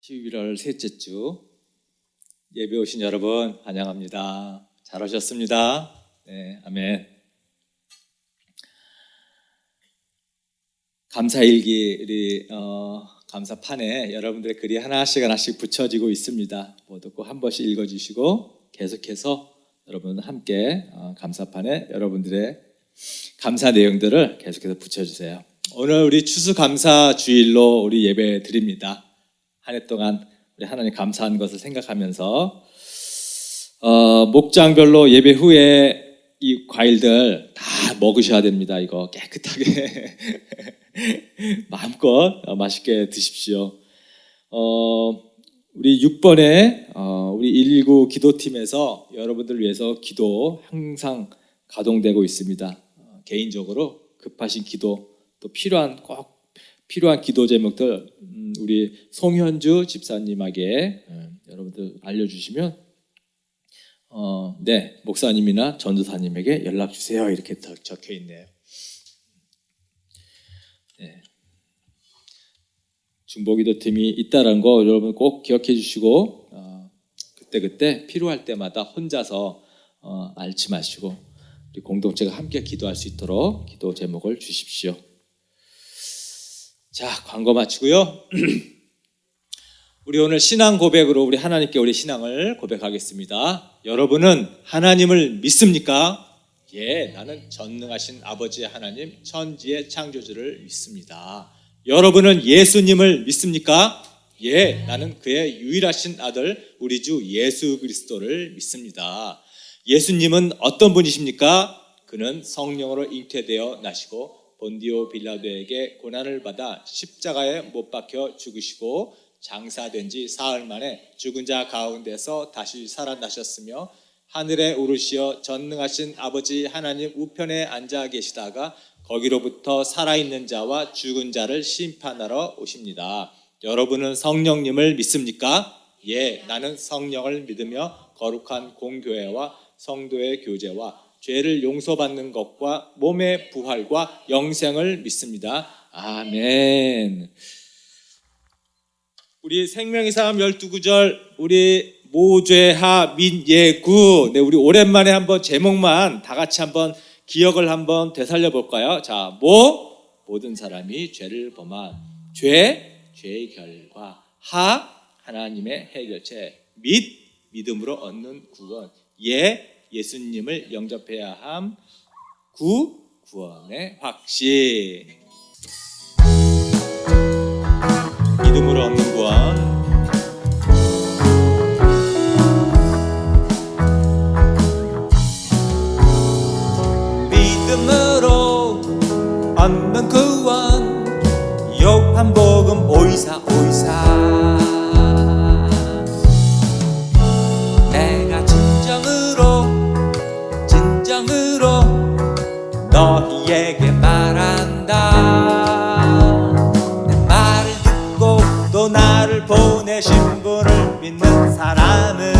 11월 셋째 주 예배 오신 여러분 환영합니다. 잘 오셨습니다. 네, 아멘. 감사일기 우리 감사판에 여러분들의 글이 하나씩 붙여지고 있습니다. 모두 꼭 한 번씩 읽어주시고 계속해서 여러분 함께 감사판에 여러분들의 감사 내용들을 계속해서 붙여주세요. 오늘 우리 추수감사 주일로 우리 예배 드립니다. 한 해 동안 우리 하나님 감사한 것을 생각하면서 목장별로 예배 후에 이 과일들 다 먹으셔야 됩니다. 이거 깨끗하게 마음껏 맛있게 드십시오. 우리 6번에 우리 119 기도팀에서 여러분들을 위해서 기도 항상 가동되고 있습니다. 개인적으로 급하신 기도 또 필요한 기도 제목들 우리 송현주 집사님에게 여러분들 알려주시면 네, 목사님이나 전도사님에게 연락 주세요. 이렇게 적혀 있네요. 네. 중보기도팀이 있다는 거 여러분 꼭 기억해 주시고 그때 필요할 때마다 혼자서 앓지 마시고 우리 공동체가 함께 기도할 수 있도록 기도 제목을 주십시오. 자, 광고 마치고요. 우리 오늘 신앙 고백으로 우리 하나님께 우리 신앙을 고백하겠습니다. 여러분은 하나님을 믿습니까? 예, 나는 전능하신 아버지 하나님 천지의 창조주를 믿습니다. 여러분은 예수님을 믿습니까? 예, 나는 그의 유일하신 아들 우리 주 예수 그리스도를 믿습니다. 예수님은 어떤 분이십니까? 그는 성령으로 잉태되어 나시고 본디오 빌라도에게 고난을 받아 십자가에 못 박혀 죽으시고 장사된 지 사흘 만에 죽은 자 가운데서 다시 살아나셨으며 하늘에 오르시어 전능하신 아버지 하나님 우편에 앉아 계시다가 거기로부터 살아있는 자와 죽은 자를 심판하러 오십니다. 여러분은 성령님을 믿습니까? 예, 나는 성령을 믿으며 거룩한 공교회와 성도의 교제와 죄를 용서받는 것과 몸의 부활과 영생을 믿습니다. 아멘. 우리 생명의 삶 12구절 우리 모죄하 민예구 우리 오랜만에 한번 제목만 다 같이 한번 기억을 한번 되살려 볼까요? 자, 모든 사람이 죄를 범한 죄의 결과 하나님의 해결책 믿음으로 얻는 구원 예수님을 영접해야 함 구원의 확신 믿음으로 얻는 구원 믿음으로 얻는 구원 요한복음 524 내가 진정으로 너희에게 말한다. 내 말을 듣고 또 나를 보내신 분을 믿는 사람은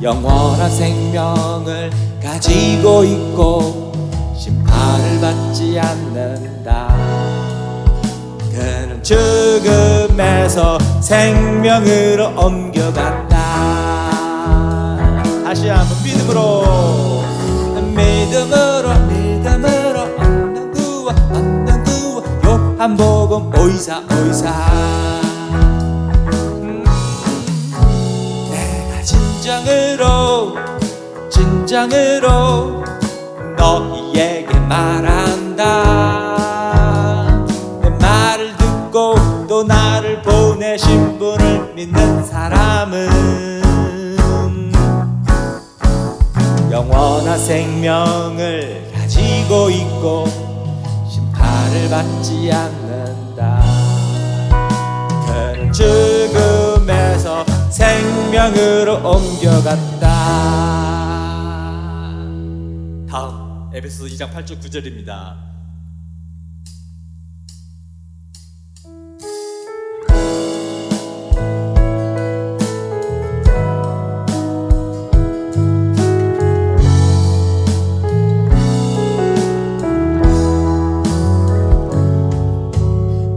영원한 생명을 가지고 있고 심판을 받지 않는다. 그는 죽음에서 생명으로 옮겨간다. 다시 한번 믿음으로 얻는 구원 요한복음 524 내가 진정으로 너희에게 말한다. 내 말을 듣고 또 나를 보내신 분을 믿는 사람은 영원한 생명을 가지고 있고 심판을 받지 않는다. 그는 죽음에서 생명으로 옮겨갔다. 다음 에베소서 2장 8절 9절입니다.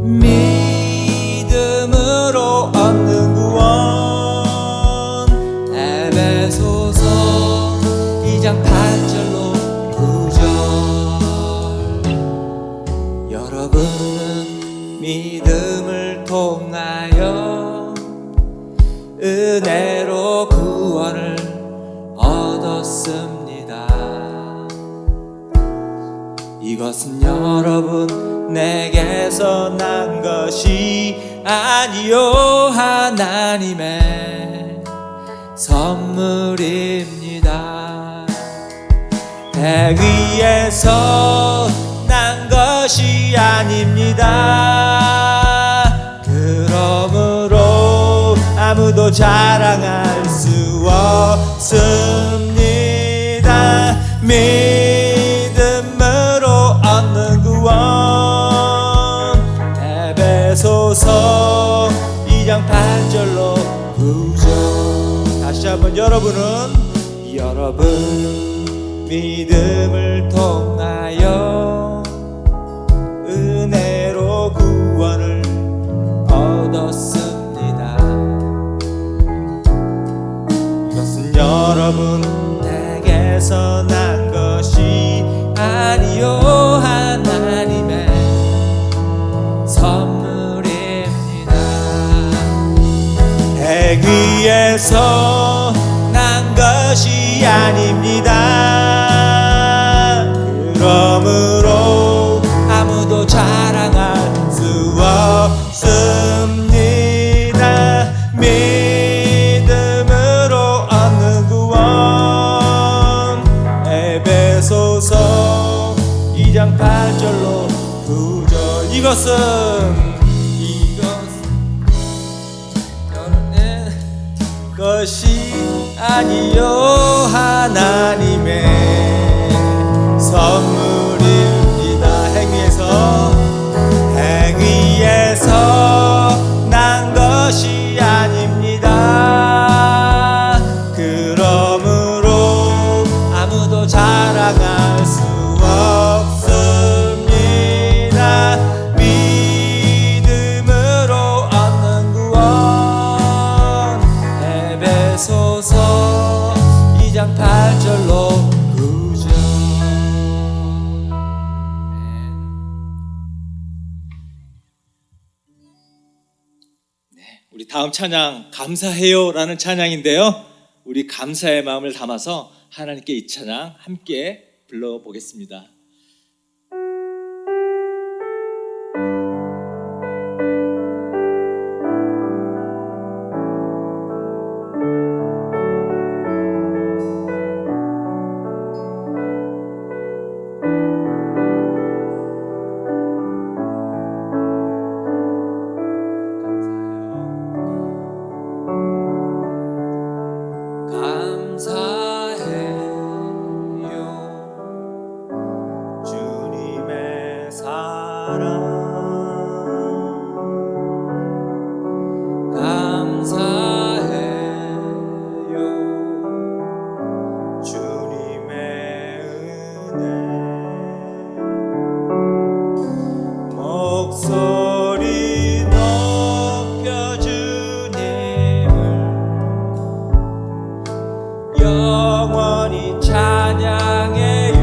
믿 믿음을 통하여 은혜로 구원을 얻었습니다. 이것은 여러분 내게서 난 것이 아니요 하나님의 선물입니다. 배 위에서 난 것이 아닙니다. 그러므로 아무도 자랑할 수 없습니다. 믿음으로 얻는 구원. 에베소서 2장 8절로 9절. 다시 한번 여러분 믿음을 통하여 은혜로 구원을 얻었습니다. 이것은 여러분 내게서 난 것이 아니요 하나님의 선물입니다. 배 위에서 난 것이 아닙니다. 그러므로 아무도 자랑할 수 없습니다. 믿음으로 얻는 구원. 에베소서 2장 8절로 9절. 이것은 것이 아니요 하나님의 선물입니다. 행 위에서 난 것이 아닙니다. 그러므로 아무도 자랑할 수 없습니다. 믿음으로 얻는 구원. 에베소서 2장 8절로 9절. 우리 다음 찬양 감사해요라는 찬양인데요. 우리 감사의 마음을 담아서 하나님께 이 찬양 함께 불러보겠습니다. 목소리 높여 주님을 영원히 찬양해요.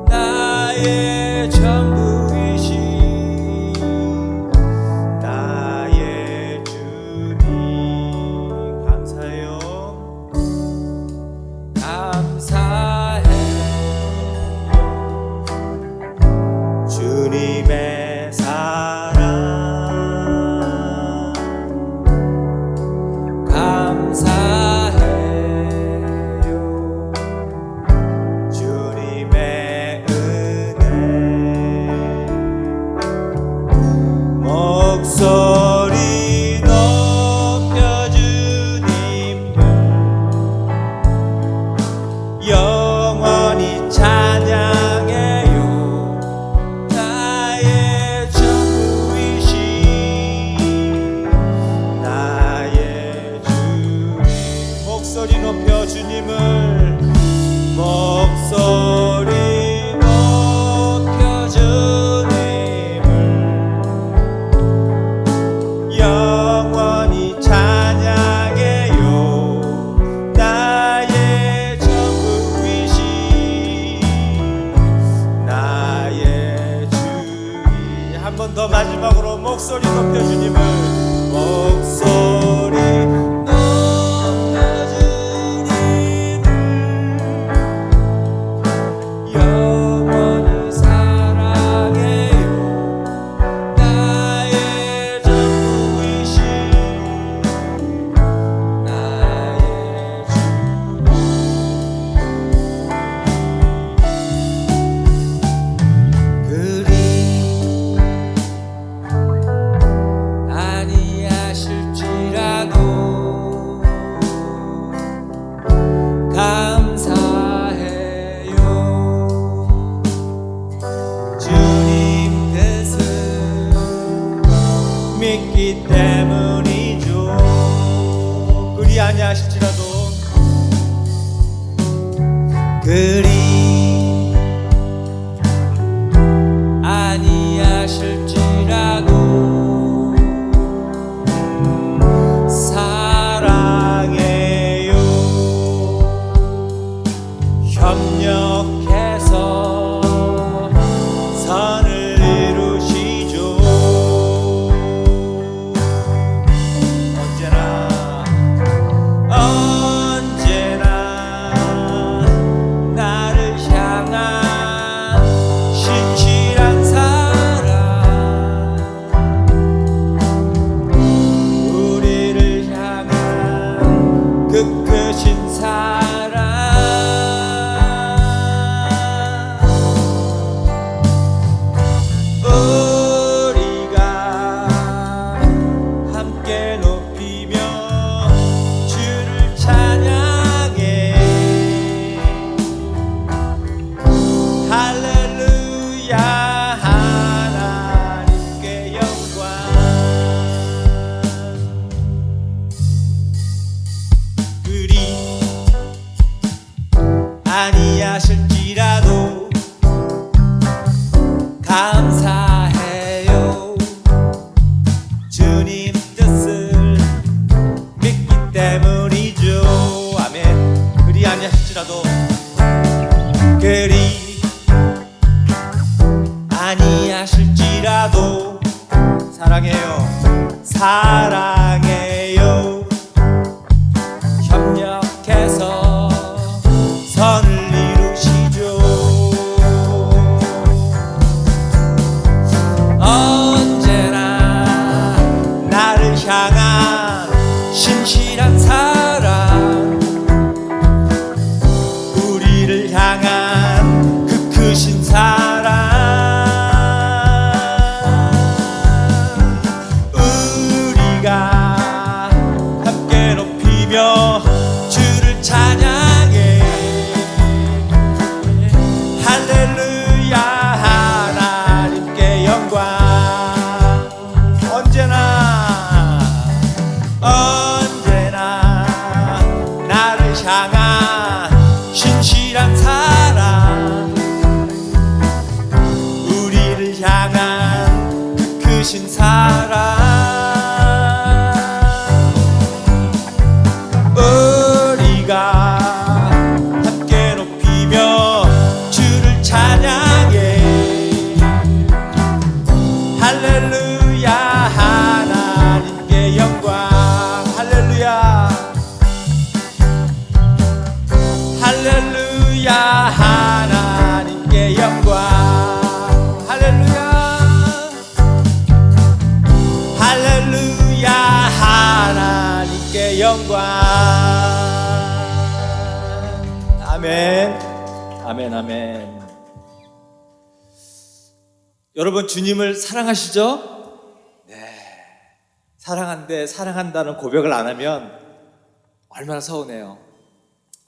나의 전부이신 나의 주님. 감사해요. 감사해요. 주님의 사랑 감사해요. 주님의 은혜. 목소리 높여 주님을 영원히 찬양해요. 나의 전부이신 나의 주님. 목소리 높여 주님을 목소리 높여 주님을 마지막으로 목소리 높여 주님을 목소리 높여 주님을 영원히 사랑해요 나의 전부이신 나의 주 그리 아니하실지라도 감사해요 주님 뜻을 믿기 때문이죠 그리 아니하실지라도 그리 아니하실지라도 사랑해요 협력해서 선을 이루시죠 언제나 나를 향한 신실한 사랑 우리를 향한 그 크신 사랑 우리가 함께 높이며 주를 찬양해 할렐루야 하나님께 영광 그리 아니하실지라도 감사해요 주님 뜻을 믿기 때문이죠 아멘 그리 아니하실지라도 그리 아니하실지라도 사랑해요 사랑해요 협력해서 선을 이루시죠 언제나 나를 향한 신실한 사랑 우리를 향한 그 크신 사랑 우리가 함께 높이며 주를 찬양해 할렐루야 하나님께 영광 언제나 나를 향한 신실한 사랑 우리를 향한 그 크신 사랑 우리가 함께 높이며 주를 찬양해 할렐루야 하나님께 영광 할렐루야 할렐루야 하나님께 영광 할렐루야 할렐루야 하나님께 영광 아멘 아멘 아멘 여러분 주님을 사랑하시죠? 네 사랑한데 사랑한다는 고백을 안 하면 얼마나 서운해요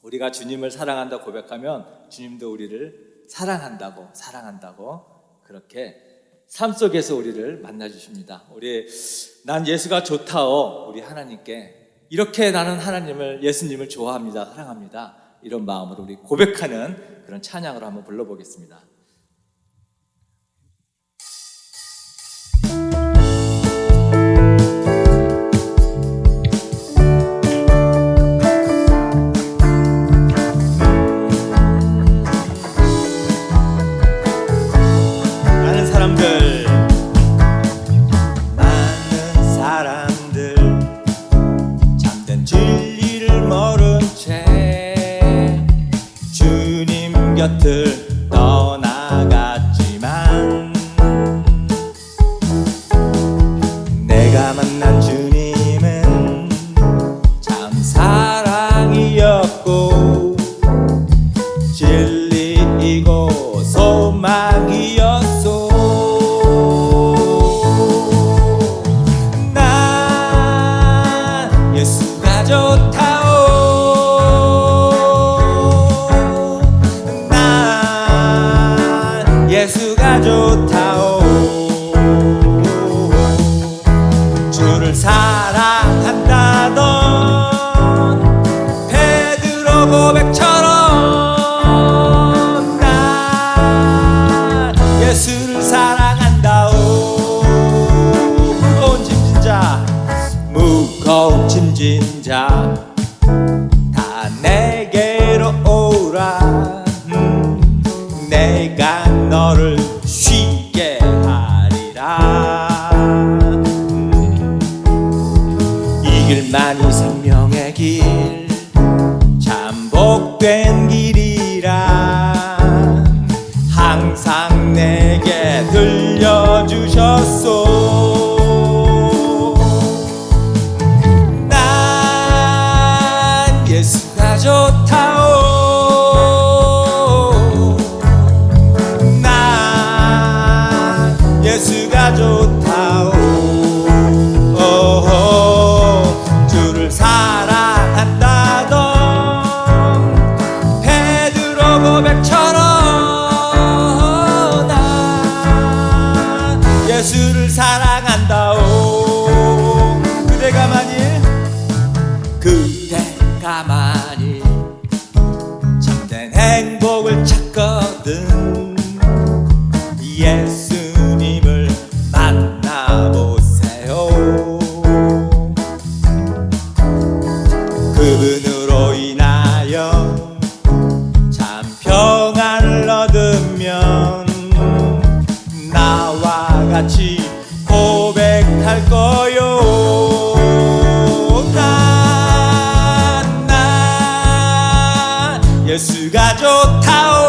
우리가 주님을 사랑한다 고백하면 주님도 우리를 사랑한다고 그렇게 삶 속에서 우리를 만나 주십니다. 우리 난 예수가 좋다오 우리 하나님께 이렇게 나는 하나님을 예수님을 좋아합니다. 사랑합니다. 이런 마음으로 우리 고백하는 그런 찬양으로 한번 불러보겠습니다. 많은 사람들 주를 사랑한다던 베드로 고백처럼 난 예수를 사랑한다오. 무거운 짐진 자 다 내게로 오라. 내가 너를 쉬게 하리라. 이 길만이 생명의 길 참 복된 길이라 항상 내게 들려주셨소. 예수가 좋다오. 난 예수가 좋다오. 주를 사랑한다던 베드로 고백처럼 난 예수를 사랑한다오. 그대가 만일 참된 행복을 찾거든 예수님을 만나보세요. 그분으로 인하여 참 평안을 얻으면 나와 같이 고백할 거요. 예수가 좋다오.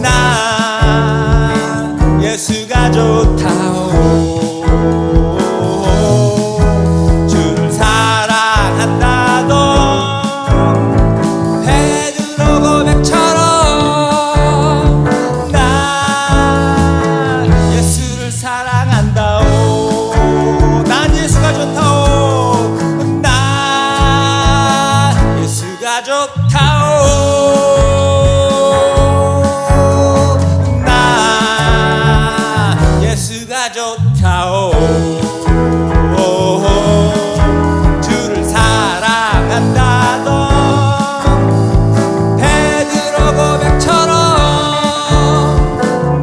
나 예수가 좋다오. 주를 사랑한다던 베드로 고백처럼 나 예수를 사랑한다오. 난 예수가 좋다오. 나 예수가 좋다오. 주를 사랑한다던 베드로 고백처럼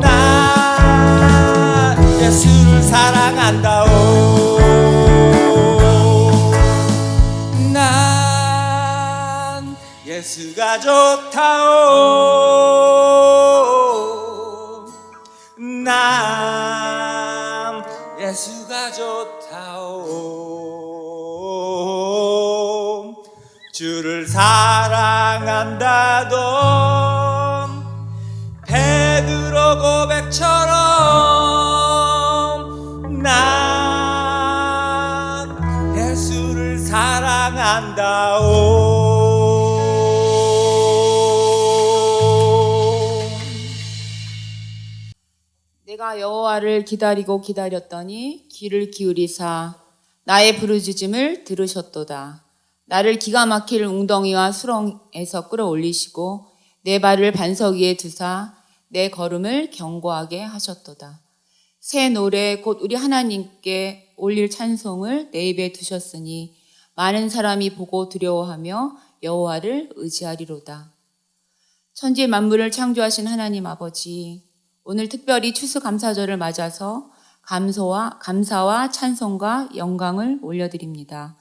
나 예수를 사랑한다오. 예수가 좋다오. 난 예수가 좋다오. 주를 사랑한다던 베드로 고백처럼 난 예수를 사랑한다오. 내가 여호와를 기다리고 기다렸더니 귀를 기울이사 나의 부르짖음을 들으셨도다. 나를 기가 막힐 웅덩이와 수렁에서 끌어올리시고 내 발을 반석 위에 두사 내 걸음을 견고하게 하셨도다. 새 노래 곧 우리 하나님께 올릴 찬송을 내 입에 두셨으니 많은 사람이 보고 두려워하며 여호와를 의지하리로다. 천지 만물을 창조하신 하나님 아버지, 오늘 특별히 추수감사절을 맞아서 감사와 찬송과 영광을 올려드립니다.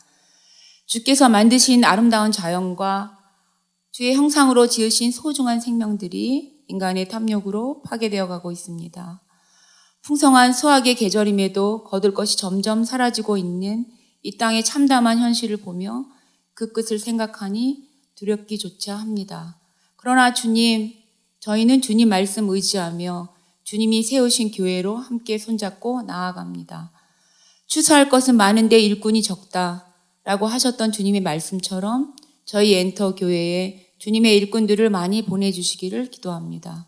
주께서 만드신 아름다운 자연과 주의 형상으로 지으신 소중한 생명들이 인간의 탐욕으로 파괴되어 가고 있습니다. 풍성한 수확의 계절임에도 거둘 것이 점점 사라지고 있는 이 땅의 참담한 현실을 보며 그 끝을 생각하니 두렵기조차 합니다. 그러나 주님, 저희는 주님 말씀 의지하며 주님이 세우신 교회로 함께 손잡고 나아갑니다. 추수할 것은 많은데 일꾼이 적다 라고 하셨던 주님의 말씀처럼 저희 엔터 교회에 주님의 일꾼들을 많이 보내주시기를 기도합니다.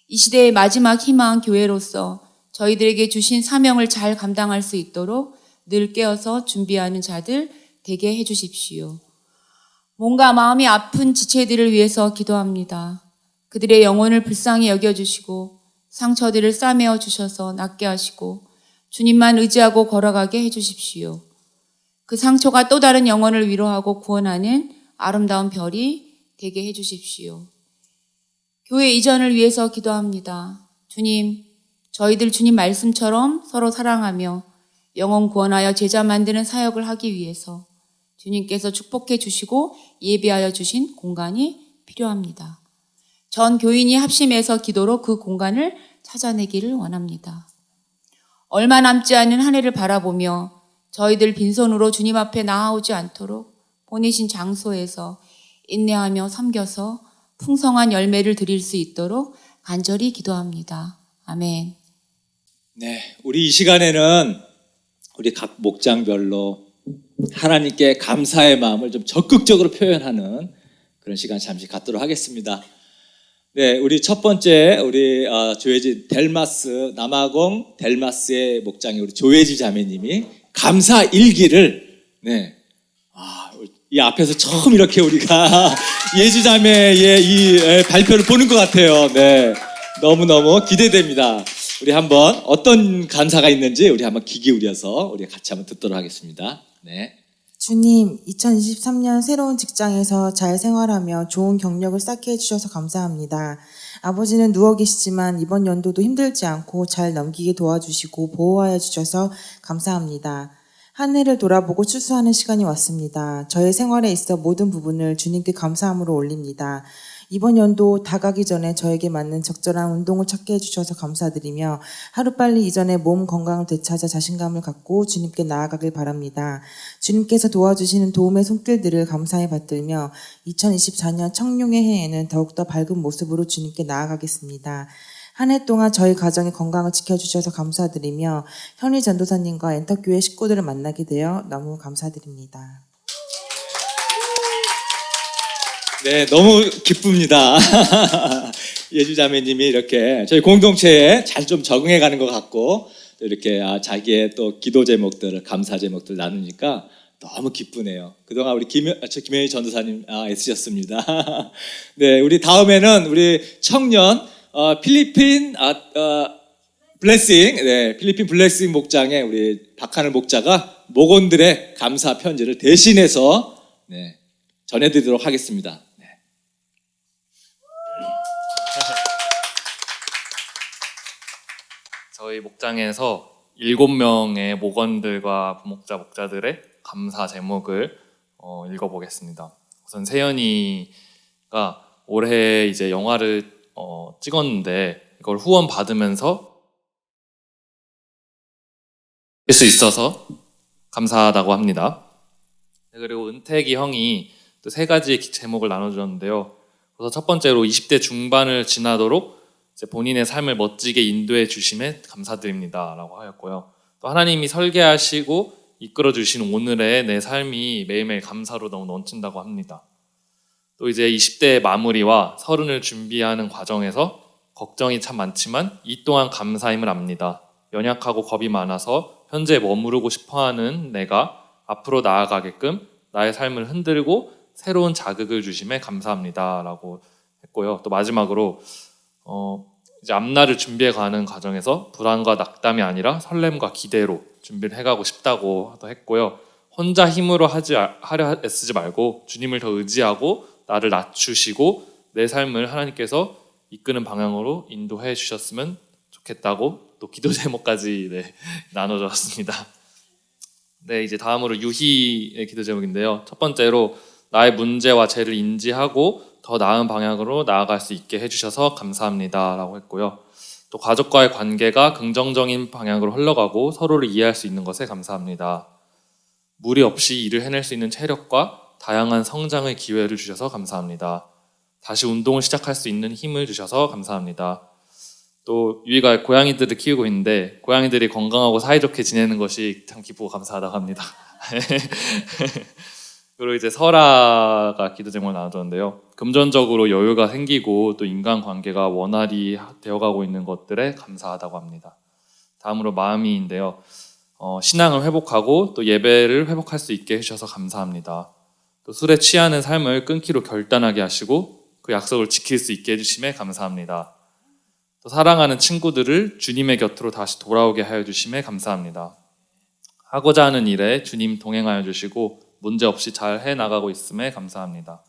이 시대의 마지막 희망 교회로서 저희들에게 주신 사명을 잘 감당할 수 있도록 늘 깨어서 준비하는 자들 되게 해주십시오. 몸과 마음이 아픈 지체들을 위해서 기도합니다. 그들의 영혼을 불쌍히 여겨주시고 상처들을 싸매어 주셔서 낫게 하시고 주님만 의지하고 걸어가게 해주십시오. 그 상처가 또 다른 영혼을 위로하고 구원하는 아름다운 별이 되게 해주십시오. 교회 이전을 위해서 기도합니다. 주님, 저희들 주님 말씀처럼 서로 사랑하며 영혼 구원하여 제자 만드는 사역을 하기 위해서 주님께서 축복해 주시고 예비하여 주신 공간이 필요합니다. 전 교인이 합심해서 기도로 그 공간을 찾아내기를 원합니다. 얼마 남지 않은 한 해를 바라보며 저희들 빈손으로 주님 앞에 나아오지 않도록 보내신 장소에서 인내하며 섬겨서 풍성한 열매를 드릴 수 있도록 간절히 기도합니다. 아멘. 네, 우리 이 시간에는 우리 각 목장별로 하나님께 감사의 마음을 좀 적극적으로 표현하는 그런 시간 잠시 갖도록 하겠습니다. 네, 우리 첫 번째 우리 조혜지 남아공 델마스의 목장의 우리 조혜지 자매님이 감사 일기를 이 앞에서 처음 이렇게 우리가 예지 자매의 이 발표를 보는 것 같아요. 네, 너무너무 기대됩니다. 우리 한번 어떤 감사가 있는지 우리 한번 귀 기울여서 우리 같이 한번 듣도록 하겠습니다. 네. 주님, 2023년 새로운 직장에서 잘 생활하며 좋은 경력을 쌓게 해주셔서 감사합니다. 아버지는 누워 계시지만 이번 연도도 힘들지 않고 잘 넘기게 도와주시고 보호하여 주셔서 감사합니다. 한 해를 돌아보고 추수하는 시간이 왔습니다. 저의 생활에 있어 모든 부분을 주님께 감사함으로 올립니다. 이번 연도 다가기 전에 저에게 맞는 적절한 운동을 찾게 해주셔서 감사드리며 하루빨리 이전에 몸 건강을 되찾아 자신감을 갖고 주님께 나아가길 바랍니다. 주님께서 도와주시는 도움의 손길들을 감사히 받들며 2024년 청룡의 해에는 더욱더 밝은 모습으로 주님께 나아가겠습니다. 한 해 동안 저희 가정의 건강을 지켜주셔서 감사드리며 현희 전도사님과 엔터교회 식구들을 만나게 되어 너무 감사드립니다. 네, 너무 기쁩니다. 예주자매님이 이렇게 저희 공동체에 잘 좀 적응해 가는 것 같고 또 이렇게 자기의 또 기도 제목들을 감사 제목들 나누니까 너무 기쁘네요. 그동안 우리 김현희 전도사님 애쓰셨습니다. 네, 우리 다음에는 우리 청년 필리핀 블레싱, 네, 필리핀 블레싱 목장의 우리 박하늘 목자가 목원들의 감사 편지를 대신해서 전해드리도록 하겠습니다. 저희 목장에서 7명의 목원들과 부목자, 목자들의 감사 제목을 읽어보겠습니다. 우선 세연이가 올해 이제 영화를 찍었는데 이걸 후원 받으면서 할 수 있어서 감사하다고 합니다. 그리고 은택이 형이 또 3가지의 제목을 나눠주셨는데요. 그래서 첫 번째로 20대 중반을 지나도록 이제 본인의 삶을 멋지게 인도해 주심에 감사드립니다 라고 하였고요. 또 하나님이 설계하시고 이끌어 주신 오늘의 내 삶이 매일매일 감사로 너무 넘친다고 합니다. 또 이제 20대의 마무리와 30을 준비하는 과정에서 걱정이 참 많지만 이 또한 감사임을 압니다. 연약하고 겁이 많아서 현재 머무르고 싶어하는 내가 앞으로 나아가게끔 나의 삶을 흔들고 새로운 자극을 주심에 감사합니다 라고 했고요. 또 마지막으로 이제 앞날을 준비해가는 과정에서 불안과 낙담이 아니라 설렘과 기대로 준비를 해가고 싶다고 했고요. 혼자 힘으로 하려 애쓰지 말고 주님을 더 의지하고 나를 낮추시고 내 삶을 하나님께서 이끄는 방향으로 인도해 주셨으면 좋겠다고 또 기도 제목까지 나눠줬습니다. 네, 이제 다음으로 유희의 기도 제목인데요. 첫 번째로 나의 문제와 죄를 인지하고 더 나은 방향으로 나아갈 수 있게 해주셔서 감사합니다 라고 했고요. 또 가족과의 관계가 긍정적인 방향으로 흘러가고 서로를 이해할 수 있는 것에 감사합니다. 무리 없이 일을 해낼 수 있는 체력과 다양한 성장의 기회를 주셔서 감사합니다. 다시 운동을 시작할 수 있는 힘을 주셔서 감사합니다. 또 유희가 고양이들을 키우고 있는데 고양이들이 건강하고 사이좋게 지내는 것이 참 기쁘고 감사하다고 합니다. 그리고 이제 설아가 기도 제목을 나눠줬는데요. 금전적으로 여유가 생기고 또 인간관계가 원활히 되어가고 있는 것들에 감사하다고 합니다. 다음으로 마음이인데요. 신앙을 회복하고 또 예배를 회복할 수 있게 해주셔서 감사합니다. 또 술에 취하는 삶을 끊기로 결단하게 하시고 그 약속을 지킬 수 있게 해주심에 감사합니다. 또 사랑하는 친구들을 주님의 곁으로 다시 돌아오게 하여 주심에 감사합니다. 하고자 하는 일에 주님 동행하여 주시고 문제없이 잘 해나가고 있음에 감사합니다.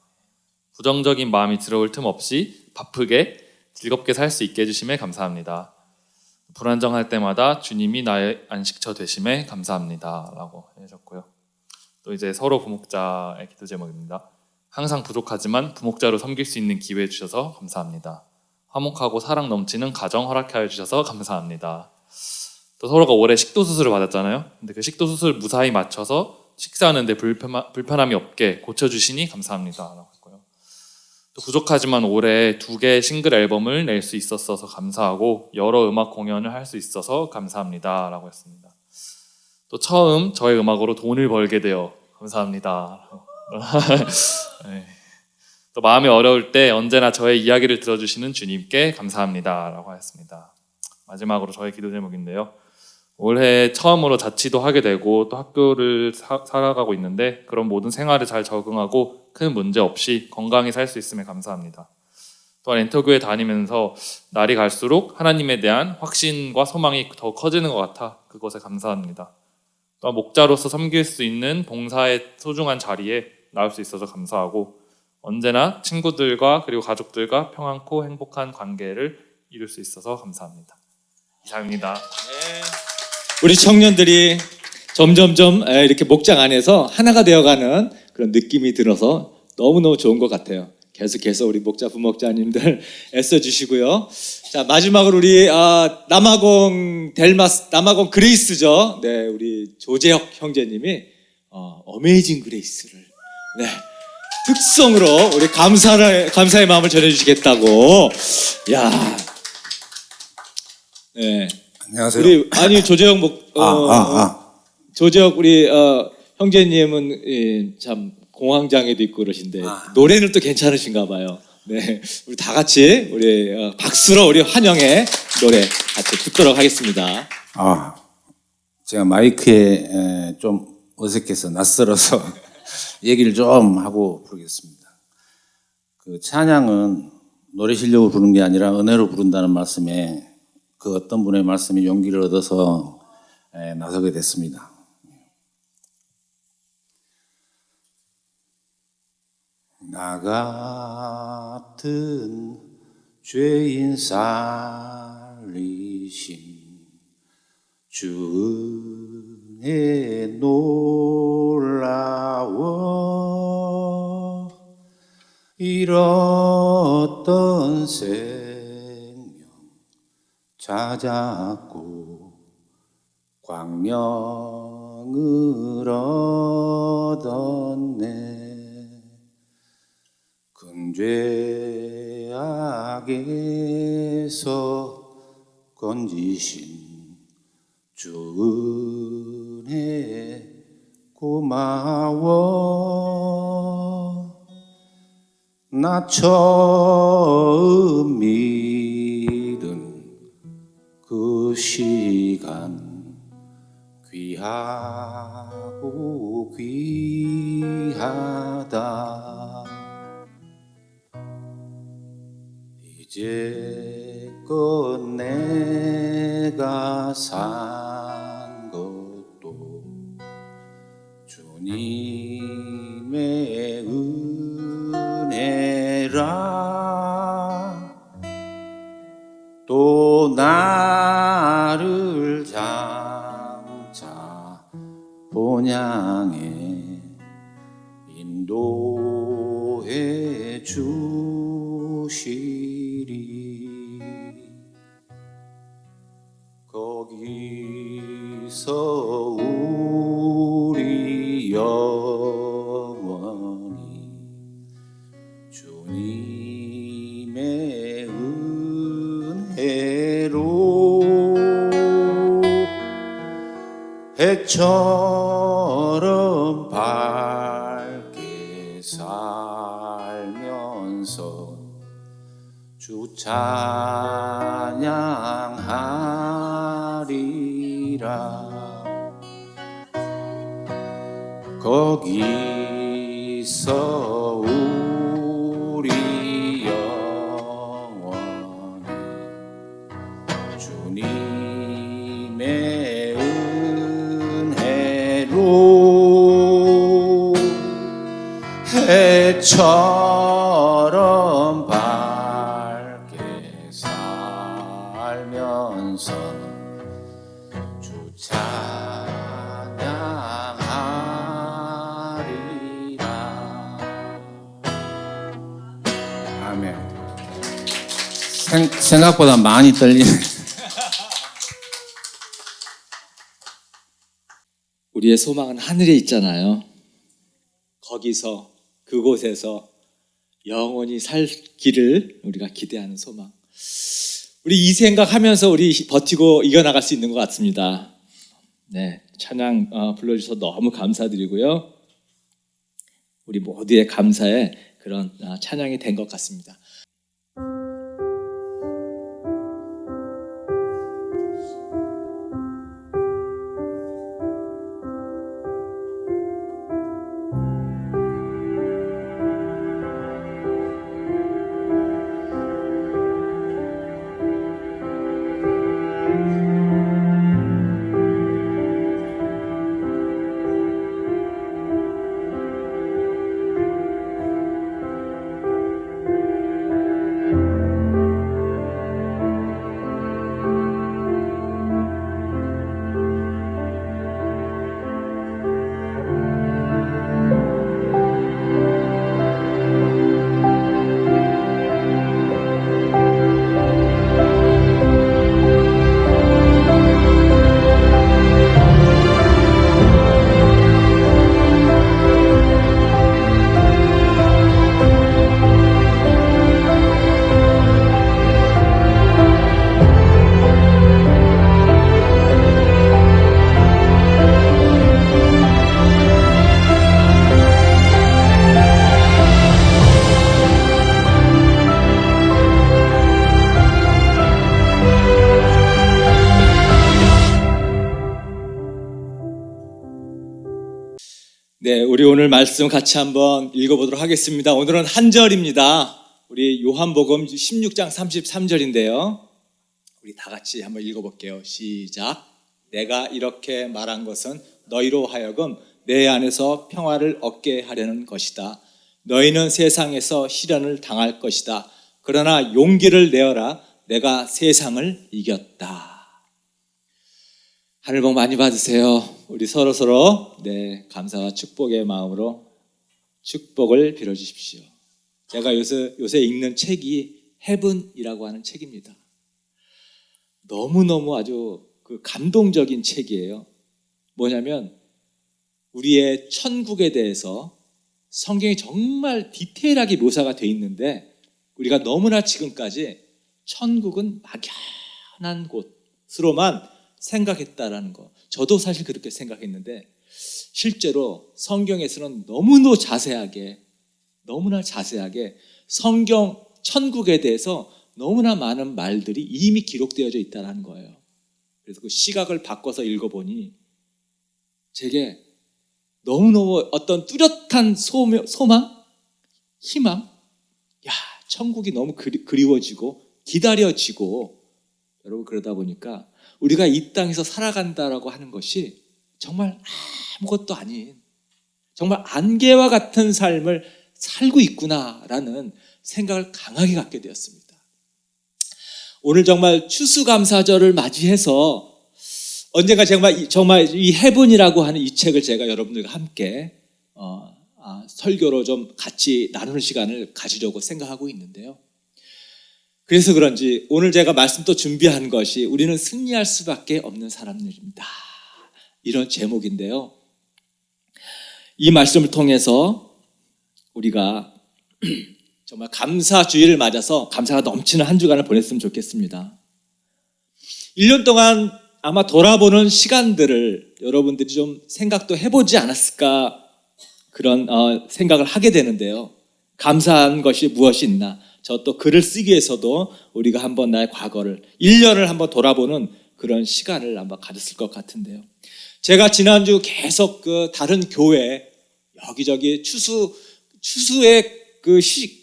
부정적인 마음이 들어올 틈 없이 바쁘게 즐겁게 살 수 있게 해주심에 감사합니다. 불안정할 때마다 주님이 나의 안식처 되심에 감사합니다. 라고 해주셨고요. 또 이제 서로 부목자의 기도 제목입니다. 항상 부족하지만 부목자로 섬길 수 있는 기회 주셔서 감사합니다. 화목하고 사랑 넘치는 가정 허락하여 주셔서 감사합니다. 또 서로가 올해 식도 수술을 받았잖아요. 근데 그 식도 수술 무사히 마쳐서 식사하는데 불편함이 없게 고쳐주시니 감사합니다. 라고 했고요. 또 부족하지만 올해 2개 싱글 앨범을 낼 수 있었어서 감사하고 여러 음악 공연을 할 수 있어서 감사합니다. 라고 했습니다. 또 처음 저의 음악으로 돈을 벌게 되어 감사합니다. 네. 또 마음이 어려울 때 언제나 저의 이야기를 들어주시는 주님께 감사합니다. 라고 하였습니다. 마지막으로 저의 기도 제목인데요. 올해 처음으로 자취도 하게 되고 또 학교를 살아가고 있는데 그런 모든 생활에 잘 적응하고 큰 문제 없이 건강히 살 수 있음에 감사합니다. 또한 인터교회 다니면서 날이 갈수록 하나님에 대한 확신과 소망이 더 커지는 것 같아 그것에 감사합니다. 또한 목자로서 섬길 수 있는 봉사의 소중한 자리에 나올 수 있어서 감사하고 언제나 친구들과 그리고 가족들과 평안코 행복한 관계를 이룰 수 있어서 감사합니다. 이상입니다. 우리 청년들이 점점점 이렇게 목장 안에서 하나가 되어가는 그런 느낌이 들어서 너무너무 좋은 것 같아요. 계속해서 우리 목자 부목자님들 애써주시고요. 자, 마지막으로 우리 남아공 그레이스죠. 네, 우리 조재혁 형제님이 어메이징 그레이스를 특성으로 우리 감사의 마음을 전해주시겠다고. 야, 네. 안녕하세요. 우리 조재혁 조재혁 우리 형제님은 참 공황장애도 있고 그러신데 노래는 또 괜찮으신가 봐요. 네, 우리 다 같이 우리 박수로 우리 환영의 노래 같이 듣도록 하겠습니다. 제가 마이크에 좀 어색해서 낯설어서 얘기를 좀 하고 부르겠습니다. 그 찬양은 노래 실력으로 부르는 게 아니라 은혜로 부른다는 말씀에 그 어떤 분의 말씀이 용기를 얻어서 나서게 됐습니다. 나 같은 죄인 살리신 주 은혜 놀라워 잃었던 생명 찾았고 광명을 얻었네 근죄악에서 건지신 주 은혜 고마워 나 처음 믿은 그 시간 귀하고 귀하다 이제껏 내가 산 것도 주님의 은혜라 또 나를 장차 본향에 인도해 주시리 거기서 우리 영원히 주님의 은혜로 해처럼 밝게 살면서 주 찬양하리라 거기서 우리 영원히 달래처럼 밝게 살면서 주 찬양하리라. 아멘. 생각보다 많이 떨리네. 우리의 소망은 하늘에 있잖아요. 거기서 그곳에서 영원히 살 길을 우리가 기대하는 소망. 우리 이 생각하면서 우리 버티고 이겨나갈 수 있는 것 같습니다. 네, 찬양 불러주셔서 너무 감사드리고요. 우리 모두의 감사에 그런 찬양이 된 것 같습니다. 네, 우리 오늘 말씀 같이 한번 읽어보도록 하겠습니다. 오늘은 한 절입니다. 우리 요한복음 16장 33절인데요. 우리 다 같이 한번 읽어볼게요. 시작. 내가 이렇게 말한 것은 너희로 하여금 내 안에서 평화를 얻게 하려는 것이다. 너희는 세상에서 시련을 당할 것이다. 그러나 용기를 내어라. 내가 세상을 이겼다. 하늘 복 많이 받으세요. 우리 서로서로 감사와 축복의 마음으로 축복을 빌어주십시오. 제가 요새 읽는 책이 헤븐이라고 하는 책입니다. 너무너무 아주 감동적인 책이에요. 뭐냐면 우리의 천국에 대해서 성경이 정말 디테일하게 묘사가 돼 있는데 우리가 너무나 지금까지 천국은 막연한 곳으로만 생각했다라는 거. 저도 사실 그렇게 생각했는데 실제로 성경에서는 너무나 자세하게 성경 천국에 대해서 너무나 많은 말들이 이미 기록되어져 있다는 거예요. 그래서 그 시각을 바꿔서 읽어보니 제게 너무너무 어떤 뚜렷한 소망, 희망, 야, 천국이 너무 그리워지고 기다려지고 여러분 그러다 보니까 우리가 이 땅에서 살아간다라고 하는 것이 정말 아무것도 아닌 정말 안개와 같은 삶을 살고 있구나라는 생각을 강하게 갖게 되었습니다. 오늘 정말 추수감사절을 맞이해서 언젠가 정말 이 헤븐이라고 하는 이 책을 제가 여러분들과 함께 설교로 좀 같이 나누는 시간을 가지려고 생각하고 있는데요. 그래서 그런지 오늘 제가 말씀 또 준비한 것이 우리는 승리할 수밖에 없는 사람들입니다. 이런 제목인데요. 이 말씀을 통해서 우리가 정말 감사주의를 맞아서 감사가 넘치는 한 주간을 보냈으면 좋겠습니다. 1년 동안 아마 돌아보는 시간들을 여러분들이 좀 생각도 해보지 않았을까 그런 생각을 하게 되는데요. 감사한 것이 무엇이 있나? 저 또 글을 쓰기 위해서도 우리가 한번 나의 과거를 1년을 한번 돌아보는 그런 시간을 한번 가졌을 것 같은데요. 제가 지난주 계속 다른 교회 여기저기 추수의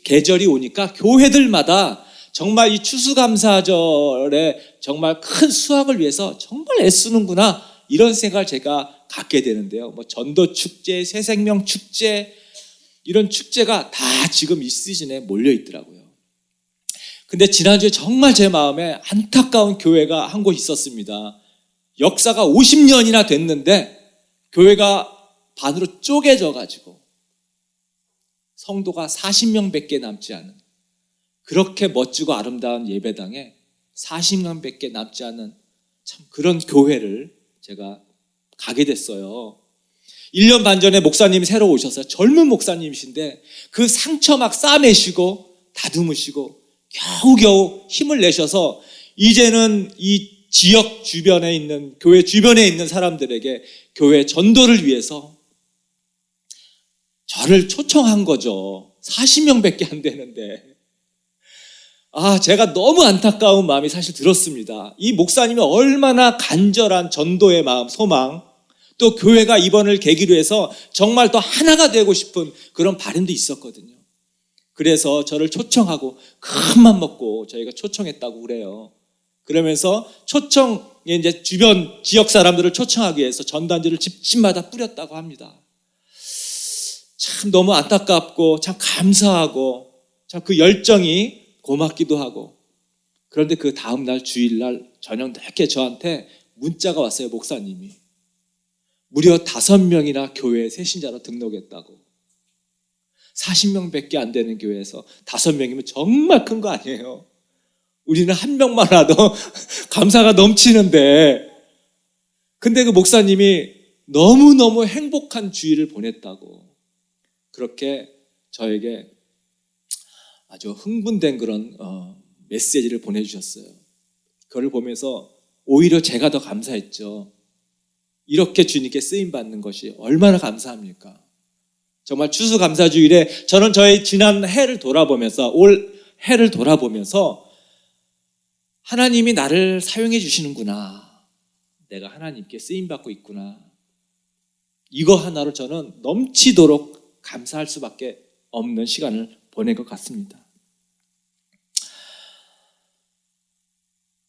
계절이 오니까 교회들마다 정말 이 추수감사절에 정말 큰 수확을 위해서 정말 애쓰는구나 이런 생각을 제가 갖게 되는데요. 뭐 전도축제, 새생명축제, 이런 축제가 다 지금 이 시즌에 몰려 있더라고요. 근데 지난주에 정말 제 마음에 안타까운 교회가 한 곳 있었습니다. 역사가 50년이나 됐는데 교회가 반으로 쪼개져 가지고 성도가 40명밖에 남지 않은, 그렇게 멋지고 아름다운 예배당에 40명밖에 남지 않은 참 그런 교회를 제가 가게 됐어요. 1년 반 전에 목사님이 새로 오셨어요. 젊은 목사님이신데 그 상처 막 싸매시고 다듬으시고 겨우겨우 힘을 내셔서 이제는 이 지역 주변에 있는, 교회 주변에 있는 사람들에게 교회 전도를 위해서 저를 초청한 거죠. 40명밖에 안 되는데. 제가 너무 안타까운 마음이 사실 들었습니다. 이 목사님이 얼마나 간절한 전도의 마음, 소망, 또 교회가 이번을 계기로 해서 정말 더 하나가 되고 싶은 그런 바람도 있었거든요. 그래서 저를 초청하고 큰 맘 먹고 저희가 초청했다고 그래요. 그러면서 초청에 이제 주변 지역 사람들을 초청하기 위해서 전단지를 집집마다 뿌렸다고 합니다. 참 너무 안타깝고 참 감사하고 참 그 열정이 고맙기도 하고. 그런데 그 다음날 주일날 저녁 늦게 저한테 문자가 왔어요. 목사님이 무려 5명이나 교회에 새신자로 등록했다고. 40명밖에 안 되는 교회에서 5명이면 정말 큰 거 아니에요. 우리는 한 명만 와도 감사가 넘치는데, 근데 그 목사님이 너무너무 행복한 주일을 보냈다고 그렇게 저에게 아주 흥분된 그런 메시지를 보내주셨어요. 그걸 보면서 오히려 제가 더 감사했죠. 이렇게 주님께 쓰임받는 것이 얼마나 감사합니까? 정말 추수감사주일에 저는 저의 지난 해를 돌아보면서, 올 해를 돌아보면서 하나님이 나를 사용해 주시는구나, 내가 하나님께 쓰임받고 있구나, 이거 하나로 저는 넘치도록 감사할 수밖에 없는 시간을 보낸 것 같습니다.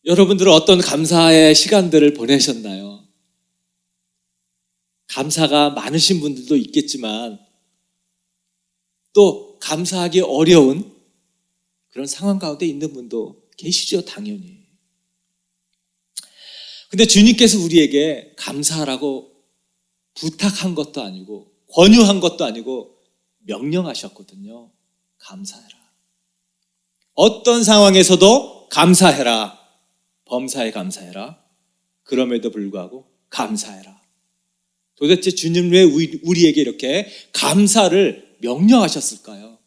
여러분들은 어떤 감사의 시간들을 보내셨나요? 감사가 많으신 분들도 있겠지만 또 감사하기 어려운 그런 상황 가운데 있는 분도 계시죠, 당연히. 근데 주님께서 우리에게 감사하라고 부탁한 것도 아니고 권유한 것도 아니고 명령하셨거든요. 감사해라. 어떤 상황에서도 감사해라. 범사에 감사해라. 그럼에도 불구하고 감사해라. 도대체 주님 왜 우리에게 이렇게 감사를 명령하셨을까요?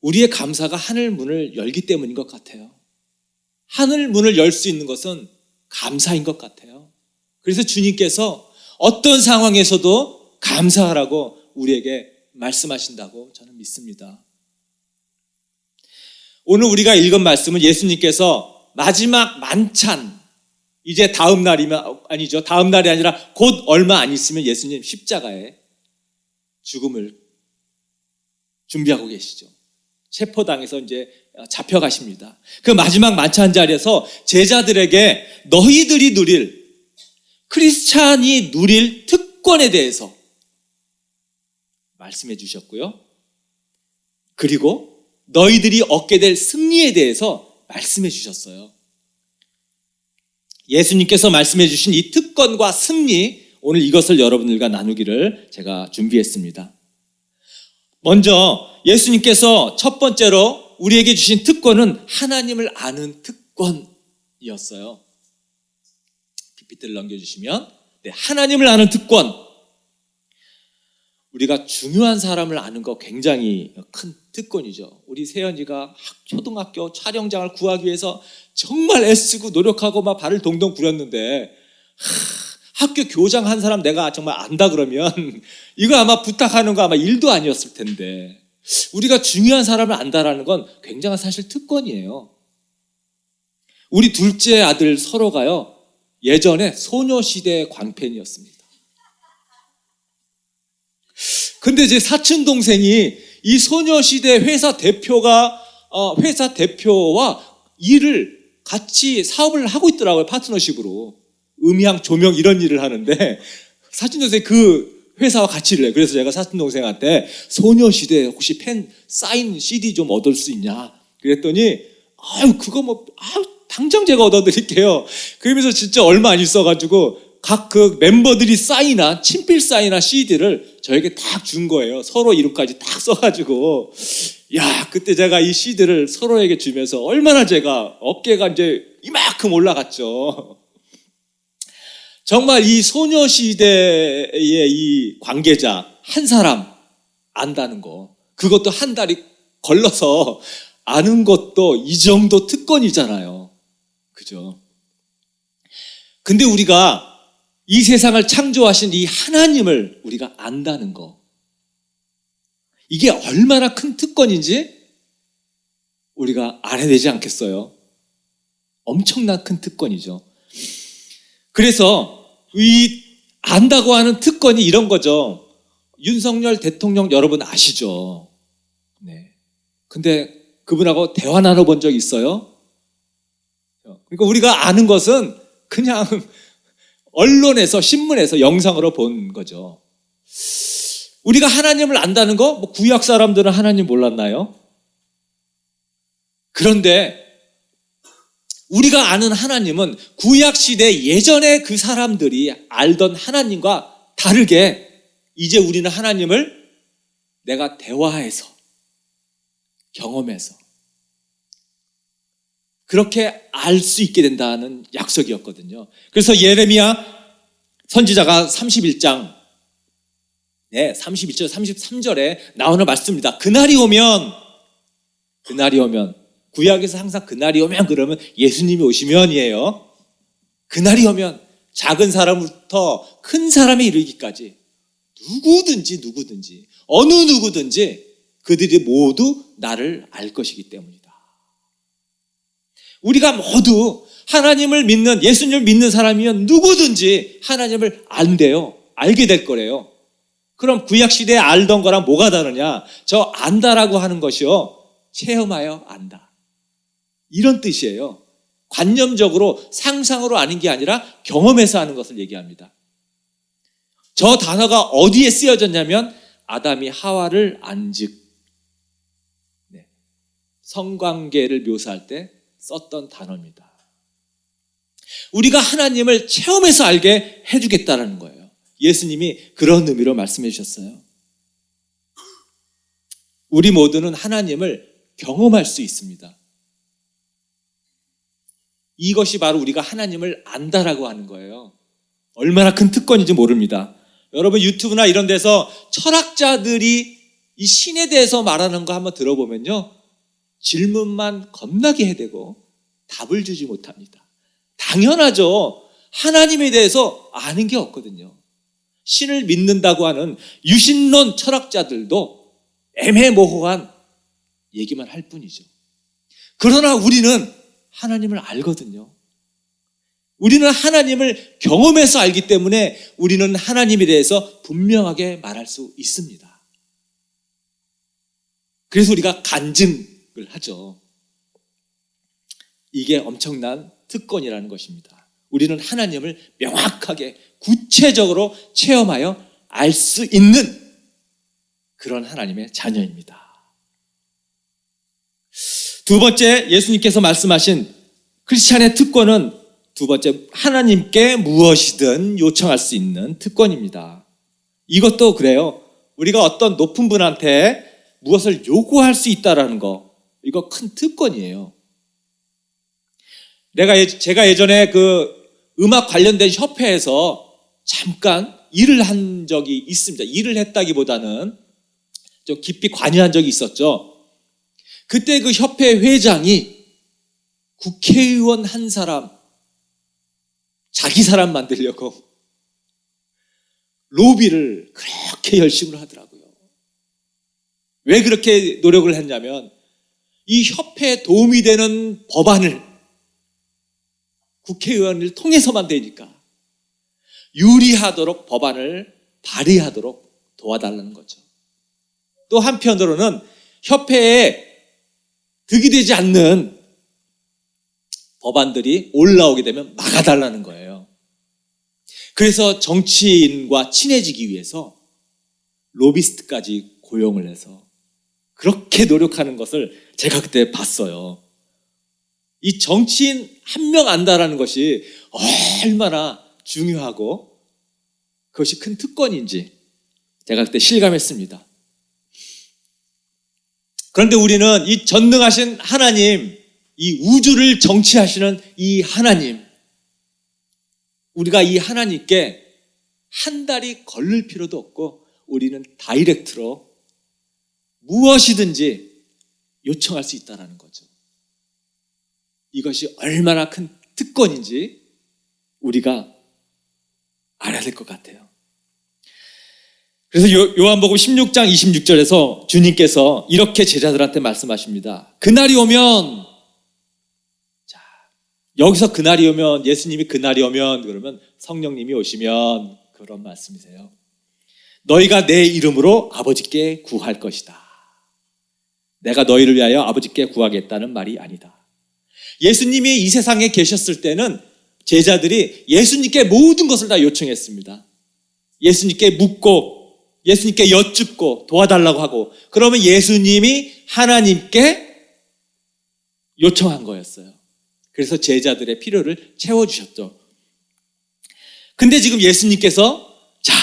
우리의 감사가 하늘 문을 열기 때문인 것 같아요. 하늘 문을 열 수 있는 것은 감사인 것 같아요. 그래서 주님께서 어떤 상황에서도 감사하라고 우리에게 말씀하신다고 저는 믿습니다. 오늘 우리가 읽은 말씀은 예수님께서 마지막 만찬, 이제 다음 날이면 아니죠. 다음 날이 아니라 곧 얼마 안 있으면 예수님 십자가에 죽음을 준비하고 계시죠. 체포당해서 이제 잡혀가십니다. 그 마지막 만찬 자리에서 제자들에게 너희들이 누릴, 크리스찬이 누릴 특권에 대해서 말씀해 주셨고요. 그리고 너희들이 얻게 될 승리에 대해서 말씀해 주셨어요. 예수님께서 말씀해 주신 이 특권과 승리, 오늘 이것을 여러분들과 나누기를 제가 준비했습니다. 먼저 예수님께서 첫 번째로 우리에게 주신 특권은 하나님을 아는 특권이었어요. PPT를 넘겨주시면, 네, 하나님을 아는 특권. 우리가 중요한 사람을 아는 거 굉장히 큰 특권이죠. 우리 세연이가 초등학교 촬영장을 구하기 위해서 정말 애쓰고 노력하고 막 발을 동동 구렸는데, 학교 교장 한 사람 내가 정말 안다 그러면 이거 아마 부탁하는 거 아마 일도 아니었을 텐데, 우리가 중요한 사람을 안다라는 건 굉장한 사실 특권이에요. 우리 둘째 아들 서로가요, 예전에 소녀시대 광팬이었습니다. 근데 제 사촌 동생이 이 소녀시대 회사 대표와 일을 같이 사업을 하고 있더라고요. 파트너십으로 음향, 조명 이런 일을 하는데, 사촌 동생이 그 회사와 같이 일해요. 그래서 제가 사촌 동생한테 소녀시대 혹시 팬 사인 CD 좀 얻을 수 있냐 그랬더니 아유 그거 뭐 아유 당장 제가 얻어드릴게요. 그러면서 진짜 얼마 안 있어가지고 각 그 멤버들이 사인한 친필 사인한 CD를 저에게 딱 준 거예요. 서로 이름까지 딱 써가지고 야 그때 제가 이 CD를 서로에게 주면서 얼마나 제가 어깨가 이제 이만큼 올라갔죠. 정말 이 소녀시대의 이 관계자 한 사람 안다는 거, 그것도 한 달이 걸러서 아는 것도 이 정도 특권이잖아요. 그죠? 근데 우리가 이 세상을 창조하신 이 하나님을 우리가 안다는 거, 이게 얼마나 큰 특권인지 우리가 알아야 되지 않겠어요? 엄청난 큰 특권이죠. 그래서 이 안다고 하는 특권이 이런 거죠. 윤석열 대통령 여러분 아시죠? 네. 근데 그분하고 대화 나눠본 적 있어요? 그러니까 우리가 아는 것은 그냥 언론에서 신문에서 영상으로 본 거죠. 우리가 하나님을 안다는 거, 뭐 구약 사람들은 하나님 몰랐나요? 그런데 우리가 아는 하나님은 구약 시대 예전에 그 사람들이 알던 하나님과 다르게 이제 우리는 하나님을 내가 대화해서 경험해서 그렇게 알 수 있게 된다는 약속이었거든요. 그래서 예레미야 선지자가 31장 31절 33절에 나오는 말씀입니다. 그날이 오면 구약에서 항상 그날이 오면 그러면 예수님이 오시면이에요. 그날이 오면 작은 사람부터 큰 사람에 이르기까지 누구든지 어느 누구든지 그들이 모두 나를 알 것이기 때문이다. 우리가 모두 하나님을 믿는, 예수님을 믿는 사람이면 누구든지 하나님을 안대요. 알게 될 거래요. 그럼 구약시대에 알던 거랑 뭐가 다르냐? 저 안다라고 하는 것이요, 체험하여 안다, 이런 뜻이에요. 관념적으로 상상으로 아는 게 아니라 경험해서 아는 것을 얘기합니다. 저 단어가 어디에 쓰여졌냐면 아담이 하와를 안즉, 성관계를 묘사할 때 썼던 단어입니다. 우리가 하나님을 체험해서 알게 해주겠다는 거예요. 예수님이 그런 의미로 말씀해 주셨어요. 우리 모두는 하나님을 경험할 수 있습니다. 이것이 바로 우리가 하나님을 안다라고 하는 거예요. 얼마나 큰 특권인지 모릅니다. 여러분 유튜브나 이런 데서 철학자들이 이 신에 대해서 말하는 거 한번 들어보면요, 질문만 겁나게 해대고 답을 주지 못합니다. 당연하죠. 하나님에 대해서 아는 게 없거든요. 신을 믿는다고 하는 유신론 철학자들도 애매모호한 얘기만 할 뿐이죠. 그러나 우리는 하나님을 알거든요. 우리는 하나님을 경험해서 알기 때문에 우리는 하나님에 대해서 분명하게 말할 수 있습니다. 그래서 우리가 간증을 하죠. 이게 엄청난 특권이라는 것입니다. 우리는 하나님을 명확하게 구체적으로 체험하여 알 수 있는 그런 하나님의 자녀입니다. 두 번째, 예수님께서 말씀하신 크리스찬의 특권은 두 번째, 하나님께 무엇이든 요청할 수 있는 특권입니다. 이것도 그래요. 우리가 어떤 높은 분한테 무엇을 요구할 수 있다는 거, 이거 큰 특권이에요. 제가 예전에 그 음악 관련된 협회에서 잠깐 일을 한 적이 있습니다. 일을 했다기보다는 좀 깊이 관여한 적이 있었죠. 그때 그 협회 회장이 국회의원 한 사람, 자기 사람 만들려고 로비를 그렇게 열심히 하더라고요. 왜 그렇게 노력을 했냐면 이 협회에 도움이 되는 법안을 국회의원을 통해서만 되니까 유리하도록 법안을 발의하도록 도와달라는 거죠. 또 한편으로는 협회에 득이 되지 않는 법안들이 올라오게 되면 막아달라는 거예요. 그래서 정치인과 친해지기 위해서 로비스트까지 고용을 해서 그렇게 노력하는 것을 제가 그때 봤어요. 이 정치인 한 명 안다라는 것이 얼마나 중요하고 그것이 큰 특권인지 제가 그때 실감했습니다. 그런데 우리는 이 전능하신 하나님, 이 우주를 정치하시는 이 하나님, 우리가 이 하나님께 한 달이 걸릴 필요도 없고 우리는 다이렉트로 무엇이든지 요청할 수 있다는 거죠. 이것이 얼마나 큰 특권인지 우리가 알아야 될 것 같아요. 그래서 요한복음 16장 26절에서 주님께서 이렇게 제자들한테 말씀하십니다. 그날이 오면, 자, 여기서 그날이 오면, 예수님이 그날이 오면, 그러면 성령님이 오시면 그런 말씀이세요. 너희가 내 이름으로 아버지께 구할 것이다. 내가 너희를 위하여 아버지께 구하겠다는 말이 아니다. 예수님이 이 세상에 계셨을 때는 제자들이 예수님께 모든 것을 다 요청했습니다. 예수님께 묻고 예수님께 여쭙고 도와달라고 하고, 그러면 예수님이 하나님께 요청한 거였어요. 그래서 제자들의 필요를 채워주셨죠. 근데 지금 예수님께서 자,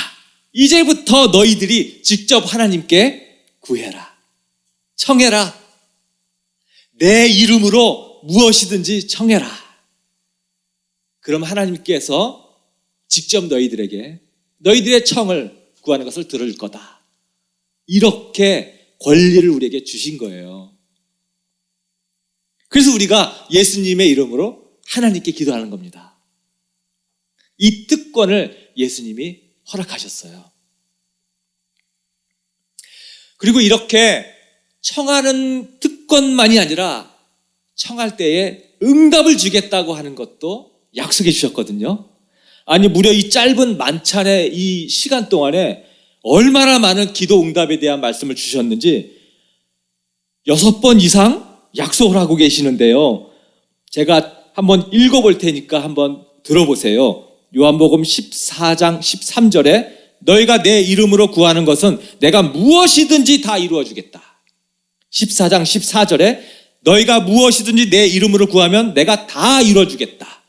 이제부터 너희들이 직접 하나님께 구해라, 청해라, 내 이름으로 무엇이든지 청해라. 그럼 하나님께서 직접 너희들에게 너희들의 청을 구하는 것을 들을 거다. 이렇게 권리를 우리에게 주신 거예요. 그래서 우리가 예수님의 이름으로 하나님께 기도하는 겁니다. 이 특권을 예수님이 허락하셨어요. 그리고 이렇게 청하는 특권만이 아니라 청할 때에 응답을 주겠다고 하는 것도 약속해 주셨거든요. 아니, 무려 이 짧은 만찬의 이 시간 동안에 얼마나 많은 기도 응답에 대한 말씀을 주셨는지 6번 이상 약속을 하고 계시는데요. 제가 한번 읽어볼 테니까 한번 들어보세요. 요한복음 14장 13절에 너희가 내 이름으로 구하는 것은 내가 무엇이든지 다 이루어 주겠다. 14장 14절에 너희가 무엇이든지 내 이름으로 구하면 내가 다 이루어 주겠다.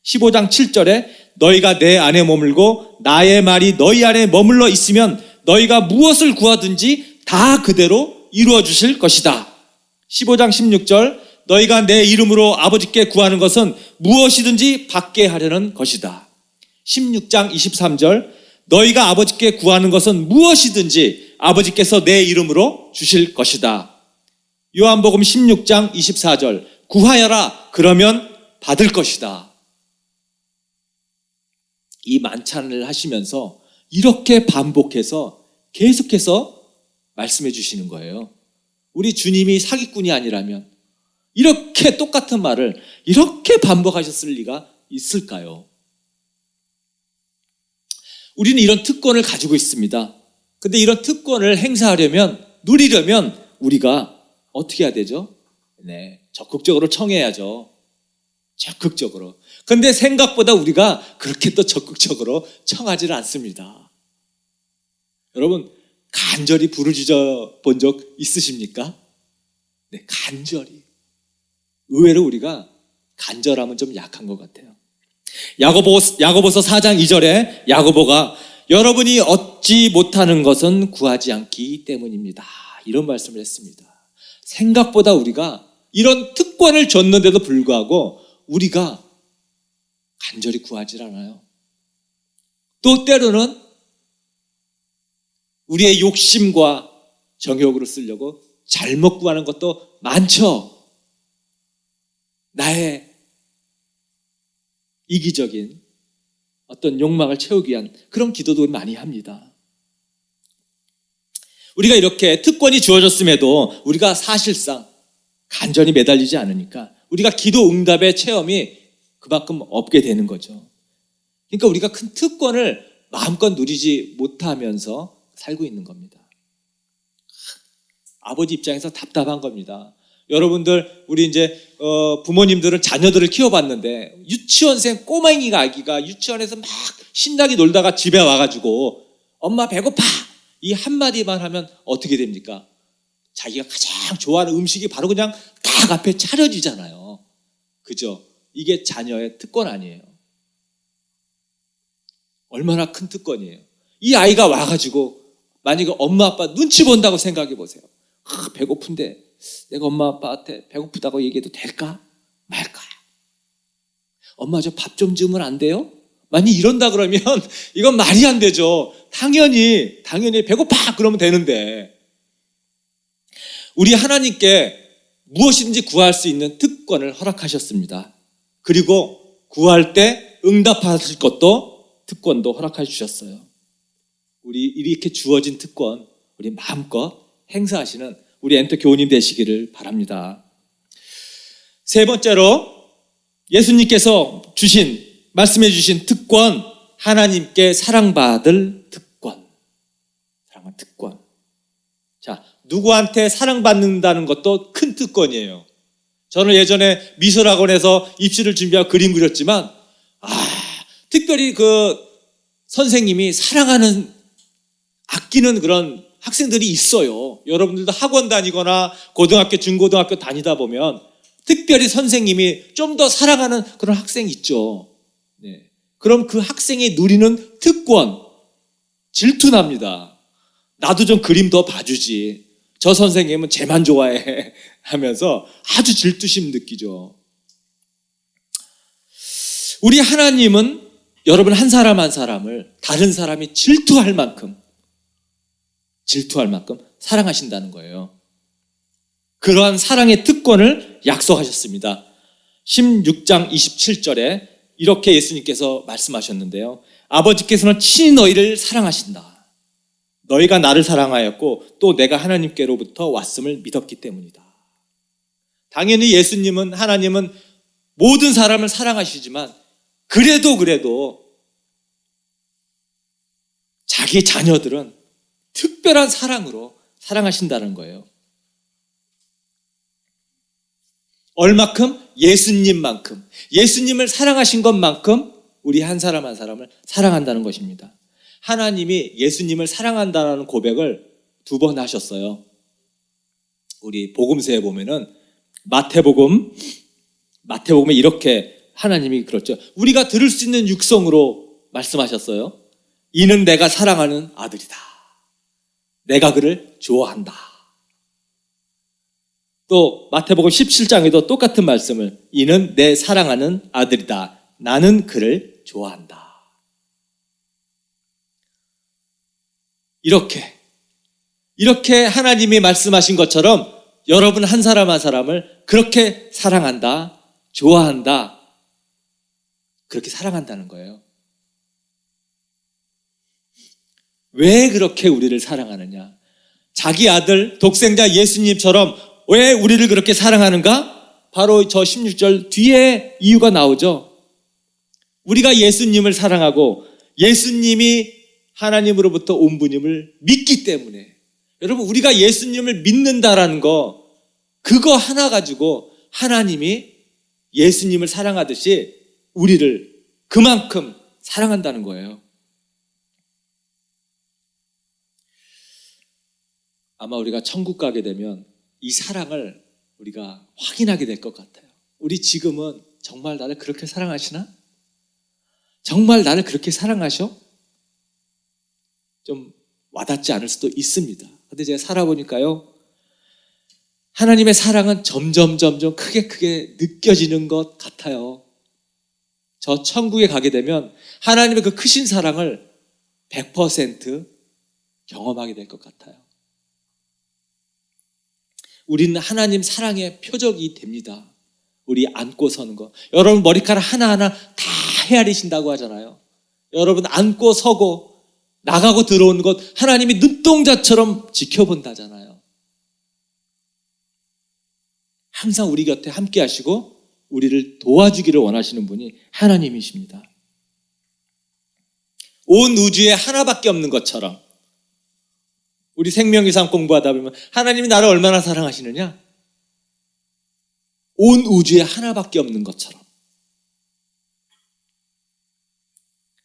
15장 7절에 너희가 내 안에 머물고 나의 말이 너희 안에 머물러 있으면 너희가 무엇을 구하든지 다 그대로 이루어 주실 것이다. 15장 16절 너희가 내 이름으로 아버지께 구하는 것은 무엇이든지 받게 하려는 것이다. 16장 23절 너희가 아버지께 구하는 것은 무엇이든지 아버지께서 내 이름으로 주실 것이다. 요한복음 16장 24절 구하여라 그러면 받을 것이다. 이 만찬을 하시면서 이렇게 반복해서 계속해서 말씀해 주시는 거예요. 우리 주님이 사기꾼이 아니라면 이렇게 똑같은 말을 이렇게 반복하셨을 리가 있을까요? 우리는 이런 특권을 가지고 있습니다. 근데 이런 특권을 행사하려면, 누리려면 우리가 어떻게 해야 되죠? 네, 적극적으로 청해야죠. 적극적으로. 근데 생각보다 우리가 그렇게 또 적극적으로 청하지를 않습니다. 여러분, 간절히 부르짖어 본 적 있으십니까? 네, 간절히. 의외로 우리가 간절함은 좀 약한 것 같아요. 야고보서 4장 2절에 야고보가 여러분이 얻지 못하는 것은 구하지 않기 때문입니다. 이런 말씀을 했습니다. 생각보다 우리가 이런 특권을 줬는데도 불구하고 우리가 간절히 구하지 않아요. 또 때로는 우리의 욕심과 정욕으로 쓰려고 잘못 구하는 것도 많죠. 나의 이기적인 어떤 욕망을 채우기 위한 그런 기도도 많이 합니다. 우리가 이렇게 특권이 주어졌음에도 우리가 사실상 간절히 매달리지 않으니까 우리가 기도 응답의 체험이 그만큼 없게 되는 거죠. 그러니까 우리가 큰 특권을 마음껏 누리지 못하면서 살고 있는 겁니다. 아버지 입장에서 답답한 겁니다. 여러분들, 우리 이제 부모님들은 자녀들을 키워봤는데 유치원생 꼬맹이가 아기가 유치원에서 막 신나게 놀다가 집에 와가지고 엄마 배고파 이 한마디만 하면 어떻게 됩니까? 자기가 가장 좋아하는 음식이 바로 그냥 딱 앞에 차려지잖아요. 그죠? 이게 자녀의 특권 아니에요. 얼마나 큰 특권이에요. 이 아이가 와가지고 만약에 엄마 아빠 눈치 본다고 생각해 보세요. 배고픈데 내가 엄마 아빠한테 배고프다고 얘기해도 될까? 말까? 엄마 저 밥 좀 주면 안 돼요? 만약 이런다 그러면 이건 말이 안 되죠. 당연히 배고파 그러면 되는데, 우리 하나님께 무엇이든지 구할 수 있는 특권을 허락하셨습니다. 그리고 구할 때 응답하실 것도 특권도 허락해 주셨어요. 우리 이렇게 주어진 특권 우리 마음껏 행사하시는 우리 엔터 교우님 되시기를 바랍니다. 세 번째로 예수님께서 말씀해 주신 특권, 하나님께 사랑받을 특권. 사랑받을 특권. 자, 누구한테 사랑받는다는 것도 큰 특권이에요. 저는 예전에 미술학원에서 입시를 준비하고 그림 그렸지만, 특별히 그 선생님이 사랑하는, 아끼는 그런 학생들이 있어요. 여러분들도 학원 다니거나 고등학교, 중고등학교 다니다 보면 특별히 선생님이 좀 더 사랑하는 그런 학생이 있죠. 네. 그럼 그 학생이 누리는 특권, 질투납니다. 나도 좀 그림 더 봐주지. 저 선생님은 쟤만 좋아해 하면서 아주 질투심 느끼죠. 우리 하나님은 여러분 한 사람 한 사람을 다른 사람이 질투할 만큼 사랑하신다는 거예요. 그러한 사랑의 특권을 약속하셨습니다. 16장 27절에 이렇게 예수님께서 말씀하셨는데요. 아버지께서는 친히 너희를 사랑하신다. 너희가 나를 사랑하였고 또 내가 하나님께로부터 왔음을 믿었기 때문이다. 당연히 예수님은, 하나님은 모든 사람을 사랑하시지만 그래도 자기 자녀들은 특별한 사랑으로 사랑하신다는 거예요. 얼마큼? 예수님만큼. 예수님을 사랑하신 것만큼 우리 한 사람 한 사람을 사랑한다는 것입니다. 하나님이 예수님을 사랑한다는 고백을 2번 하셨어요. 우리 복음서에 보면은 마태복음에 이렇게 하나님이 그렇죠. 우리가 들을 수 있는 육성으로 말씀하셨어요. 이는 내가 사랑하는 아들이다. 내가 그를 좋아한다. 또 마태복음 17장에도 똑같은 말씀을, 이는 내 사랑하는 아들이다. 나는 그를 좋아한다. 이렇게 하나님이 말씀하신 것처럼 여러분 한 사람 한 사람을 그렇게 사랑한다, 좋아한다, 그렇게 사랑한다는 거예요. 왜 그렇게 우리를 사랑하느냐? 자기 아들 독생자 예수님처럼 왜 우리를 그렇게 사랑하는가? 바로 저 16절 뒤에 이유가 나오죠. 우리가 예수님을 사랑하고 예수님이 하나님으로부터 온 분임을 믿기 때문에. 여러분, 우리가 예수님을 믿는다라는 거, 그거 하나 가지고 하나님이 예수님을 사랑하듯이 우리를 그만큼 사랑한다는 거예요. 아마 우리가 천국 가게 되면 이 사랑을 우리가 확인하게 될 것 같아요. 우리 지금은 정말 나를 그렇게 사랑하시나? 정말 나를 그렇게 사랑하셔? 좀 와닿지 않을 수도 있습니다. 근데 제가 살아보니까요, 하나님의 사랑은 점점 크게 느껴지는 것 같아요. 저 천국에 가게 되면 하나님의 그 크신 사랑을 100% 경험하게 될 것 같아요. 우리는 하나님 사랑의 표적이 됩니다. 우리 안고 서는 거. 여러분 머리카락 하나하나 다 헤아리신다고 하잖아요. 여러분 안고 서고 나가고 들어오는 것 하나님이 눈동자처럼 지켜본다잖아요. 항상 우리 곁에 함께 하시고 우리를 도와주기를 원하시는 분이 하나님이십니다. 온 우주에 하나밖에 없는 것처럼, 우리 생명의상 공부하다 보면 하나님이 나를 얼마나 사랑하시느냐? 온 우주에 하나밖에 없는 것처럼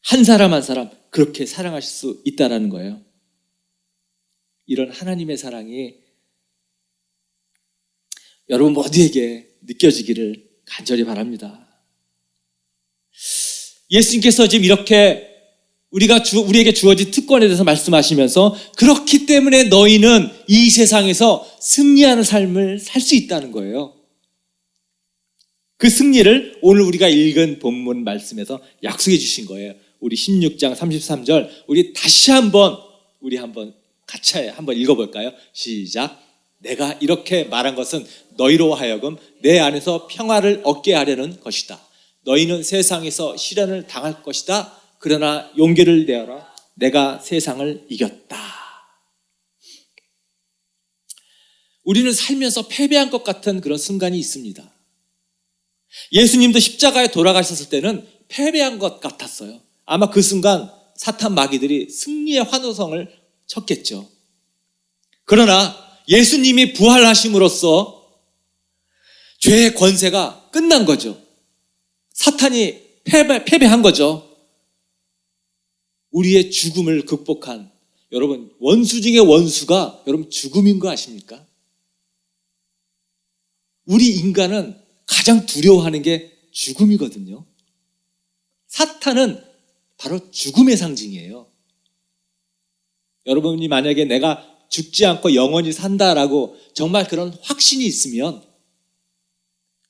한 사람 한 사람 그렇게 사랑하실 수 있다는 거예요. 이런 하나님의 사랑이 여러분 모두에게 느껴지기를 간절히 바랍니다. 예수님께서 지금 이렇게 우리에게 주어진 특권에 대해서 말씀하시면서 그렇기 때문에 너희는 이 세상에서 승리하는 삶을 살 수 있다는 거예요. 그 승리를 오늘 우리가 읽은 본문 말씀에서 약속해 주신 거예요. 우리 16장 33절 우리 다시 한번 같이 한번 읽어볼까요? 시작. 내가 이렇게 말한 것은 너희로 하여금 내 안에서 평화를 얻게 하려는 것이다. 너희는 세상에서 시련을 당할 것이다. 그러나 용기를 내어라. 내가 세상을 이겼다. 우리는 살면서 패배한 것 같은 그런 순간이 있습니다. 예수님도 십자가에 돌아가셨을 때는 패배한 것 같았어요. 아마 그 순간 사탄 마귀들이 승리의 환호성을 쳤겠죠. 그러나 예수님이 부활하심으로써 죄의 권세가 끝난 거죠. 사탄이 패배한 거죠. 우리의 죽음을 극복한, 여러분 원수 중에 원수가 여러분 죽음인 거 아십니까? 우리 인간은 가장 두려워하는 게 죽음이거든요. 사탄은 바로 죽음의 상징이에요. 여러분이 만약에 내가 죽지 않고 영원히 산다라고 정말 그런 확신이 있으면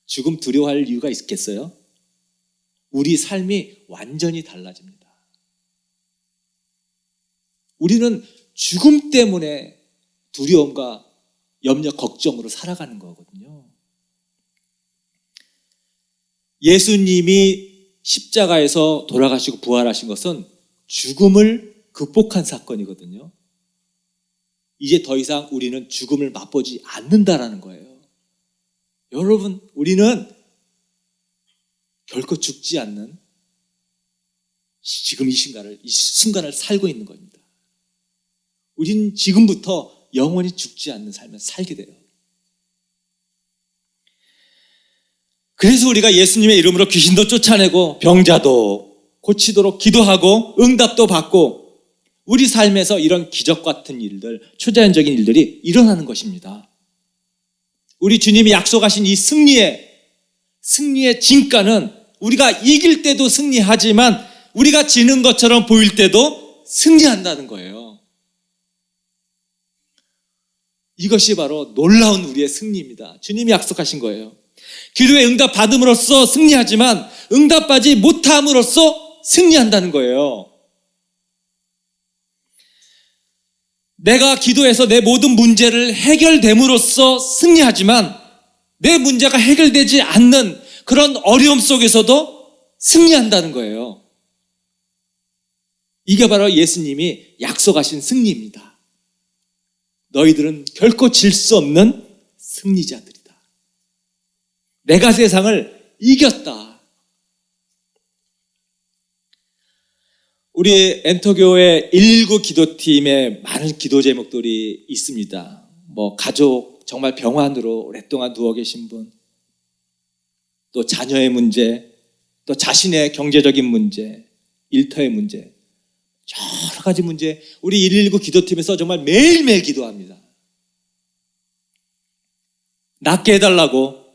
죽음 두려워할 이유가 있겠어요? 우리 삶이 완전히 달라집니다. 우리는 죽음 때문에 두려움과 염려, 걱정으로 살아가는 거거든요. 예수님이 십자가에서 돌아가시고 부활하신 것은 죽음을 극복한 사건이거든요. 이제 더 이상 우리는 죽음을 맛보지 않는다라는 거예요. 여러분, 우리는 결코 죽지 않는 지금 이 순간을 살고 있는 겁니다. 우리는 지금부터 영원히 죽지 않는 삶을 살게 돼요. 그래서 우리가 예수님의 이름으로 귀신도 쫓아내고 병자도 고치도록 기도하고 응답도 받고 우리 삶에서 이런 기적 같은 일들, 초자연적인 일들이 일어나는 것입니다. 우리 주님이 약속하신 이 승리의 진가는 우리가 이길 때도 승리하지만 우리가 지는 것처럼 보일 때도 승리한다는 거예요. 이것이 바로 놀라운 우리의 승리입니다. 주님이 약속하신 거예요. 기도에 응답 받음으로써 승리하지만 응답받지 못함으로써 승리한다는 거예요. 내가 기도해서 내 모든 문제를 해결됨으로써 승리하지만 내 문제가 해결되지 않는 그런 어려움 속에서도 승리한다는 거예요. 이게 바로 예수님이 약속하신 승리입니다. 너희들은 결코 질 수 없는 승리자들이다. 내가 세상을 이겼다. 우리 엔터교회 119 기도팀에 많은 기도 제목들이 있습니다. 가족, 정말 병환으로 오랫동안 누워 계신 분, 또 자녀의 문제, 또 자신의 경제적인 문제, 일터의 문제, 여러 가지 문제, 우리 119 기도팀에서 정말 매일매일 기도합니다. 낫게 해달라고,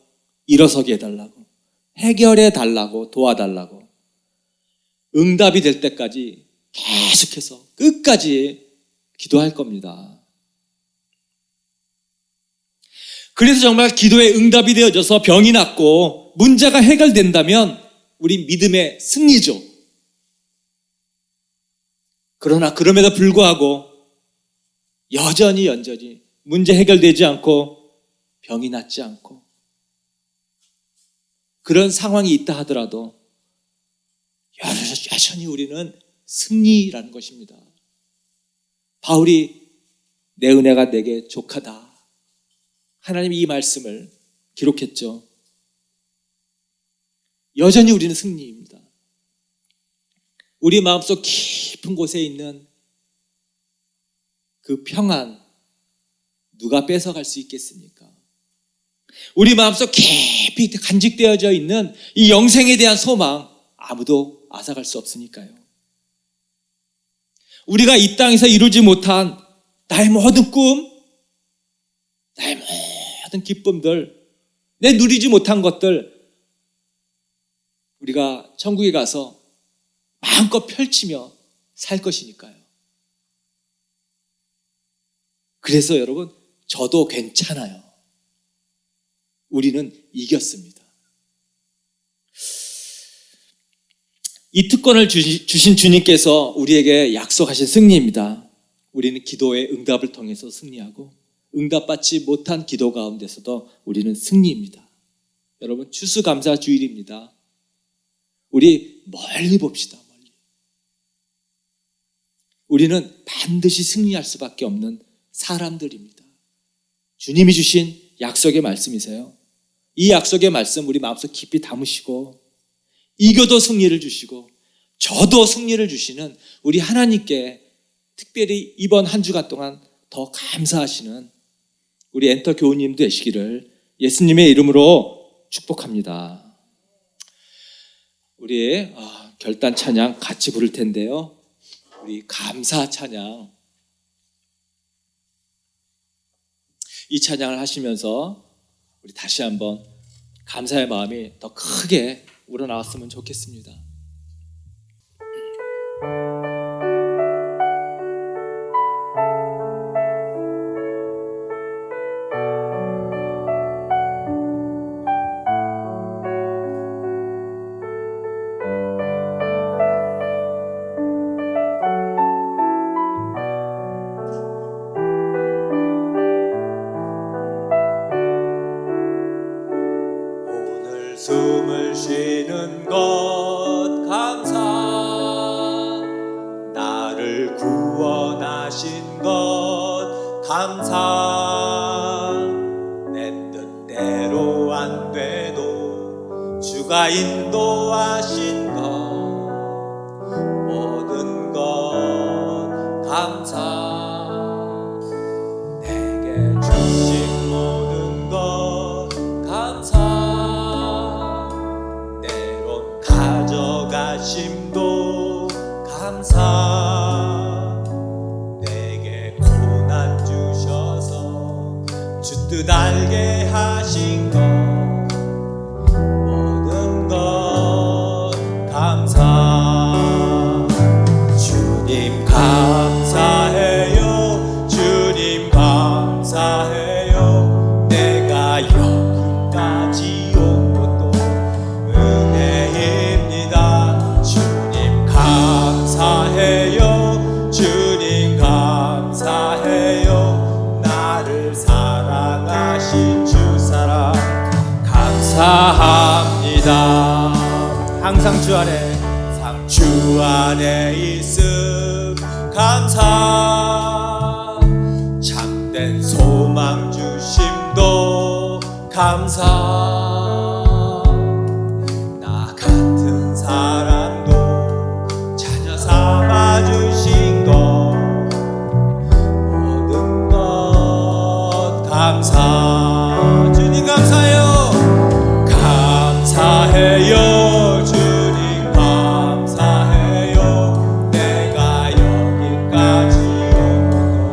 일어서게 해달라고, 해결해달라고, 도와달라고, 응답이 될 때까지 계속해서 끝까지 기도할 겁니다. 그래서 정말 기도에 응답이 되어져서 병이 낫고 문제가 해결된다면 우리 믿음의 승리죠. 그러나 그럼에도 불구하고 여전히 문제 해결되지 않고 병이 낫지 않고 그런 상황이 있다 하더라도 여전히 우리는 승리라는 것입니다. 바울이 내 은혜가 내게 족하다. 하나님이 이 말씀을 기록했죠. 여전히 우리는 승리입니다. 우리 마음속 깊은 곳에 있는 그 평안 누가 뺏어갈 수 있겠습니까? 우리 마음속 깊이 간직되어져 있는 이 영생에 대한 소망 아무도 앗아갈 수 없으니까요. 우리가 이 땅에서 이루지 못한 나의 모든 꿈, 나의 모든 기쁨들, 내 누리지 못한 것들 우리가 천국에 가서 마음껏 펼치며 살 것이니까요. 그래서 여러분, 저도 괜찮아요. 우리는 이겼습니다. 이 특권을 주신 주님께서 우리에게 약속하신 승리입니다. 우리는 기도의 응답을 통해서 승리하고 응답받지 못한 기도 가운데서도 우리는 승리입니다. 여러분, 추수감사 주일입니다. 우리 멀리 봅시다. 멀리. 우리는 반드시 승리할 수밖에 없는 사람들입니다. 주님이 주신 약속의 말씀이세요. 이 약속의 말씀 우리 마음속 깊이 담으시고 이겨도 승리를 주시고 저도 승리를 주시는 우리 하나님께 특별히 이번 한 주간 동안 더 감사하시는 우리 엔터 교우님 되시기를 예수님의 이름으로 축복합니다. 우리 결단 찬양 같이 부를 텐데요. 우리 감사 찬양, 이 찬양을 하시면서 우리 다시 한번 감사의 마음이 더 크게 우러나왔으면 좋겠습니다. 숨을 쉬는 것 감사, 나를 구원하신 것 감사, 내 뜻대로 안 돼도 주가 인도하신 것 모든 것 감사, 내게 주신 모든 것 감사, 가져가심도 감사, 내게 고난 주셔서 주 뜻 알게 하신 것 모든 것 감사, 주님 감사해요, 주님 감사해요, 내가 여기까지 온 것도 주님 감사해요, 주님 감사해요, 나를 사랑하신 주 사랑 감사합니다. 항상 주 안에, 주 안에 있음 감사, 참된 소망 주심도 감사, 나 같은 사람도 자녀 삼아주신 것 모든 것 감사, 주님 감사해요, 감사해요, 주님 감사해요, 내가 여기까지 온 것도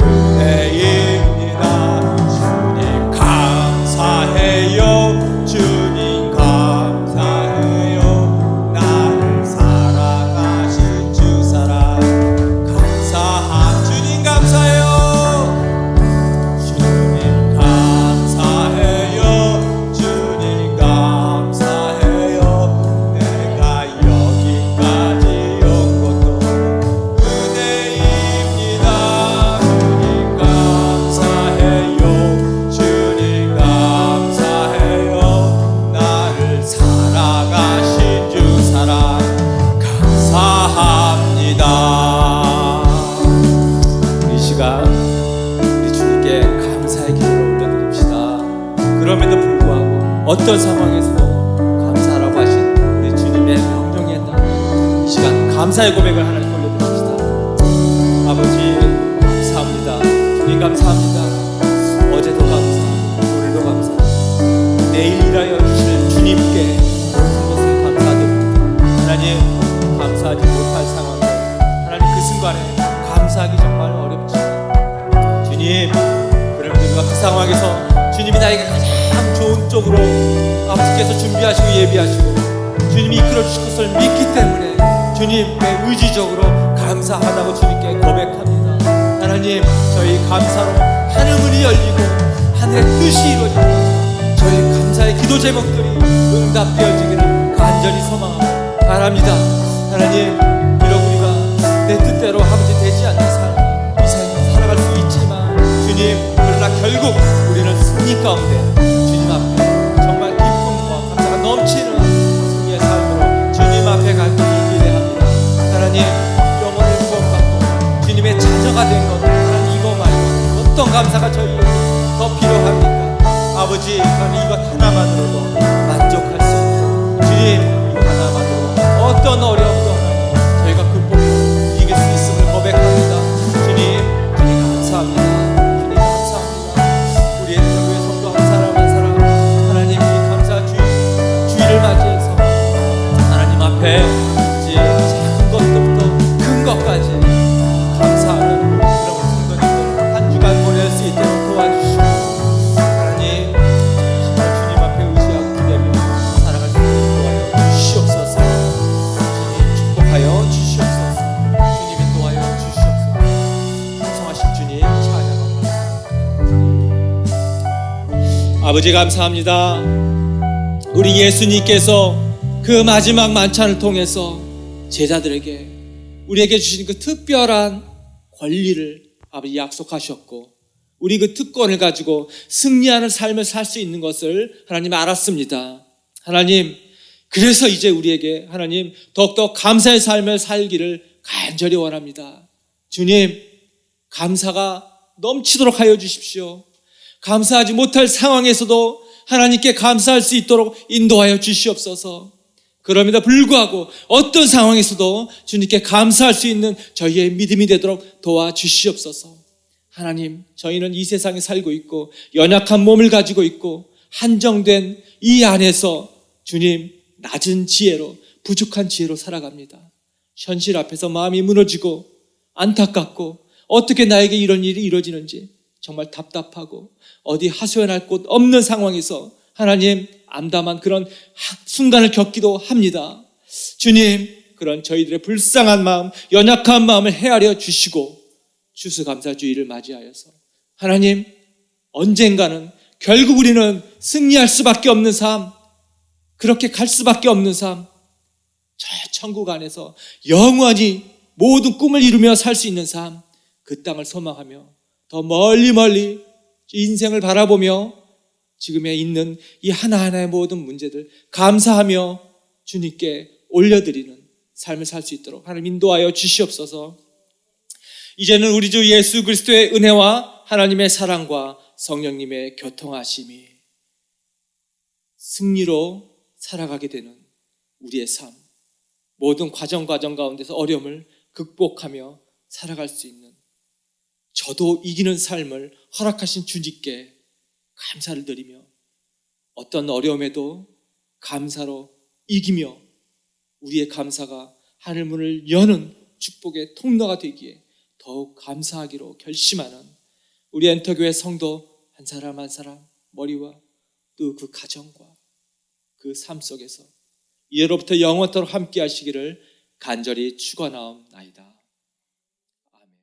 은혜입니다. 주님 감사해요, 주님 감사해요, 나를 사랑하신 주 사랑 감사한 주님 감사해요, 주님 감사해요, 주님 감사해요, 내가 여기까지 온 것도 은혜입니다. 주님 감사해요, 주님 감사해요, 나를 사랑하신 주 사랑 감사합니다. 이 시간 우리 주님께 감사의 기도를 올려드립시다. 그럼에도 불구하고 어떤 상황에서도 감사하라고 하신 우리 주님의 명령에 따라 이 시간 감사의 고백을 하나님 올려드립시다. 아버지 감사합니다. 주님 감사합니다. 어제도 감사합니다. 오늘도 감사합니다. 내일 일하여 주실 주님께 모든 것을 감사드립니다. 하나님, 감사하지 못할 상황들, 하나님 그 순간에 감사하기 정말 어렵지만 상황에서 주님이 나에게 가장 좋은 쪽으로 아버지께서 준비하시고 예비하시고 주님이 이끌어 주실 것을 믿기 때문에 주님께 의지적으로 감사하다고 주님께 고백합니다. 하나님, 저희 감사로 하늘문이 열리고 하늘의 뜻이 이루어지고 저희 감사의 기도 제목들이 응답되어지기를 간절히 소망하고 바랍니다. 하나님, 비록 우리가 내 뜻대로 아버지 되지 않는 삶, 이 삶을 살아갈 수 있지만 주님, 그러나 결국 우리는 승리 가운데 주님 앞에 정말 기쁨과 감사가 넘치는 승리의 삶으로 주님 앞에 갈 것을 기대합니다. 하나님, 영혼을 구원받고 주님의 자녀가 된 것, 하나님 이거 말고 어떤 감사가 저희에게 더 필요합니까? 아버지, 저는 이것 하나만으로도 만족할 수 있는 주님, 이거 하나만으로 어떤 어려움도 하나님 저희가 극복해 이길 수 있음을 고백합니다. 주님 감사합니다. 주님 감사합니다. 우리의 교회 성도 한 사람 한 사람 하나님 이 감사 주일을 맞이해서 하나님 앞에 이제 작은 것부터 큰 것까지 감사하는 그런 성도님들 한 주간 보낼 수 있도록 도와주시고 하나님, 정말 주님 앞에 의지하고 기대며 살아갈 수 있도록 도와여 주시옵소서. 주님 축복하여 주시옵소서. 주님 인도하여 주시옵소서. 풍성하신 주님 찬양합니다. 아버지 감사합니다. 우리 예수님께서 그 마지막 만찬을 통해서 제자들에게 우리에게 주신 그 특별한 권리를 아버지 약속하셨고 우리 그 특권을 가지고 승리하는 삶을 살 수 있는 것을 하나님 알았습니다. 하나님, 그래서 이제 우리에게 하나님 더욱더 감사의 삶을 살기를 간절히 원합니다. 주님, 감사가 넘치도록 하여 주십시오. 감사하지 못할 상황에서도 하나님께 감사할 수 있도록 인도하여 주시옵소서. 그럼에도 불구하고 어떤 상황에서도 주님께 감사할 수 있는 저희의 믿음이 되도록 도와주시옵소서. 하나님, 저희는 이 세상에 살고 있고 연약한 몸을 가지고 있고 한정된 이 안에서 주님, 낮은 지혜로, 부족한 지혜로 살아갑니다. 현실 앞에서 마음이 무너지고 안타깝고 어떻게 나에게 이런 일이 이루어지는지 정말 답답하고 어디 하소연할 곳 없는 상황에서 하나님, 암담한 그런 순간을 겪기도 합니다. 주님, 그런 저희들의 불쌍한 마음, 연약한 마음을 헤아려 주시고 추수감사주의를 맞이하여서 하나님, 언젠가는 결국 우리는 승리할 수밖에 없는 삶, 그렇게 갈 수밖에 없는 삶, 저 천국 안에서 영원히 모든 꿈을 이루며 살 수 있는 삶, 그 땅을 소망하며 더 멀리 인생을 바라보며 지금에 있는 이 하나하나의 모든 문제들 감사하며 주님께 올려드리는 삶을 살 수 있도록 하나님 인도하여 주시옵소서. 이제는 우리 주 예수 그리스도의 은혜와 하나님의 사랑과 성령님의 교통하심이 승리로 살아가게 되는 우리의 삶, 모든 과정 가운데서 어려움을 극복하며 살아갈 수 있는 저도 이기는 삶을 허락하신 주님께 감사를 드리며 어떤 어려움에도 감사로 이기며 우리의 감사가 하늘문을 여는 축복의 통로가 되기에 더욱 감사하기로 결심하는 우리 엔터교회 성도 한 사람 한 사람 머리와 또 그 가정과 그 삶 속에서 이제로부터 영원토록 함께 하시기를 간절히 축원하옵나이다.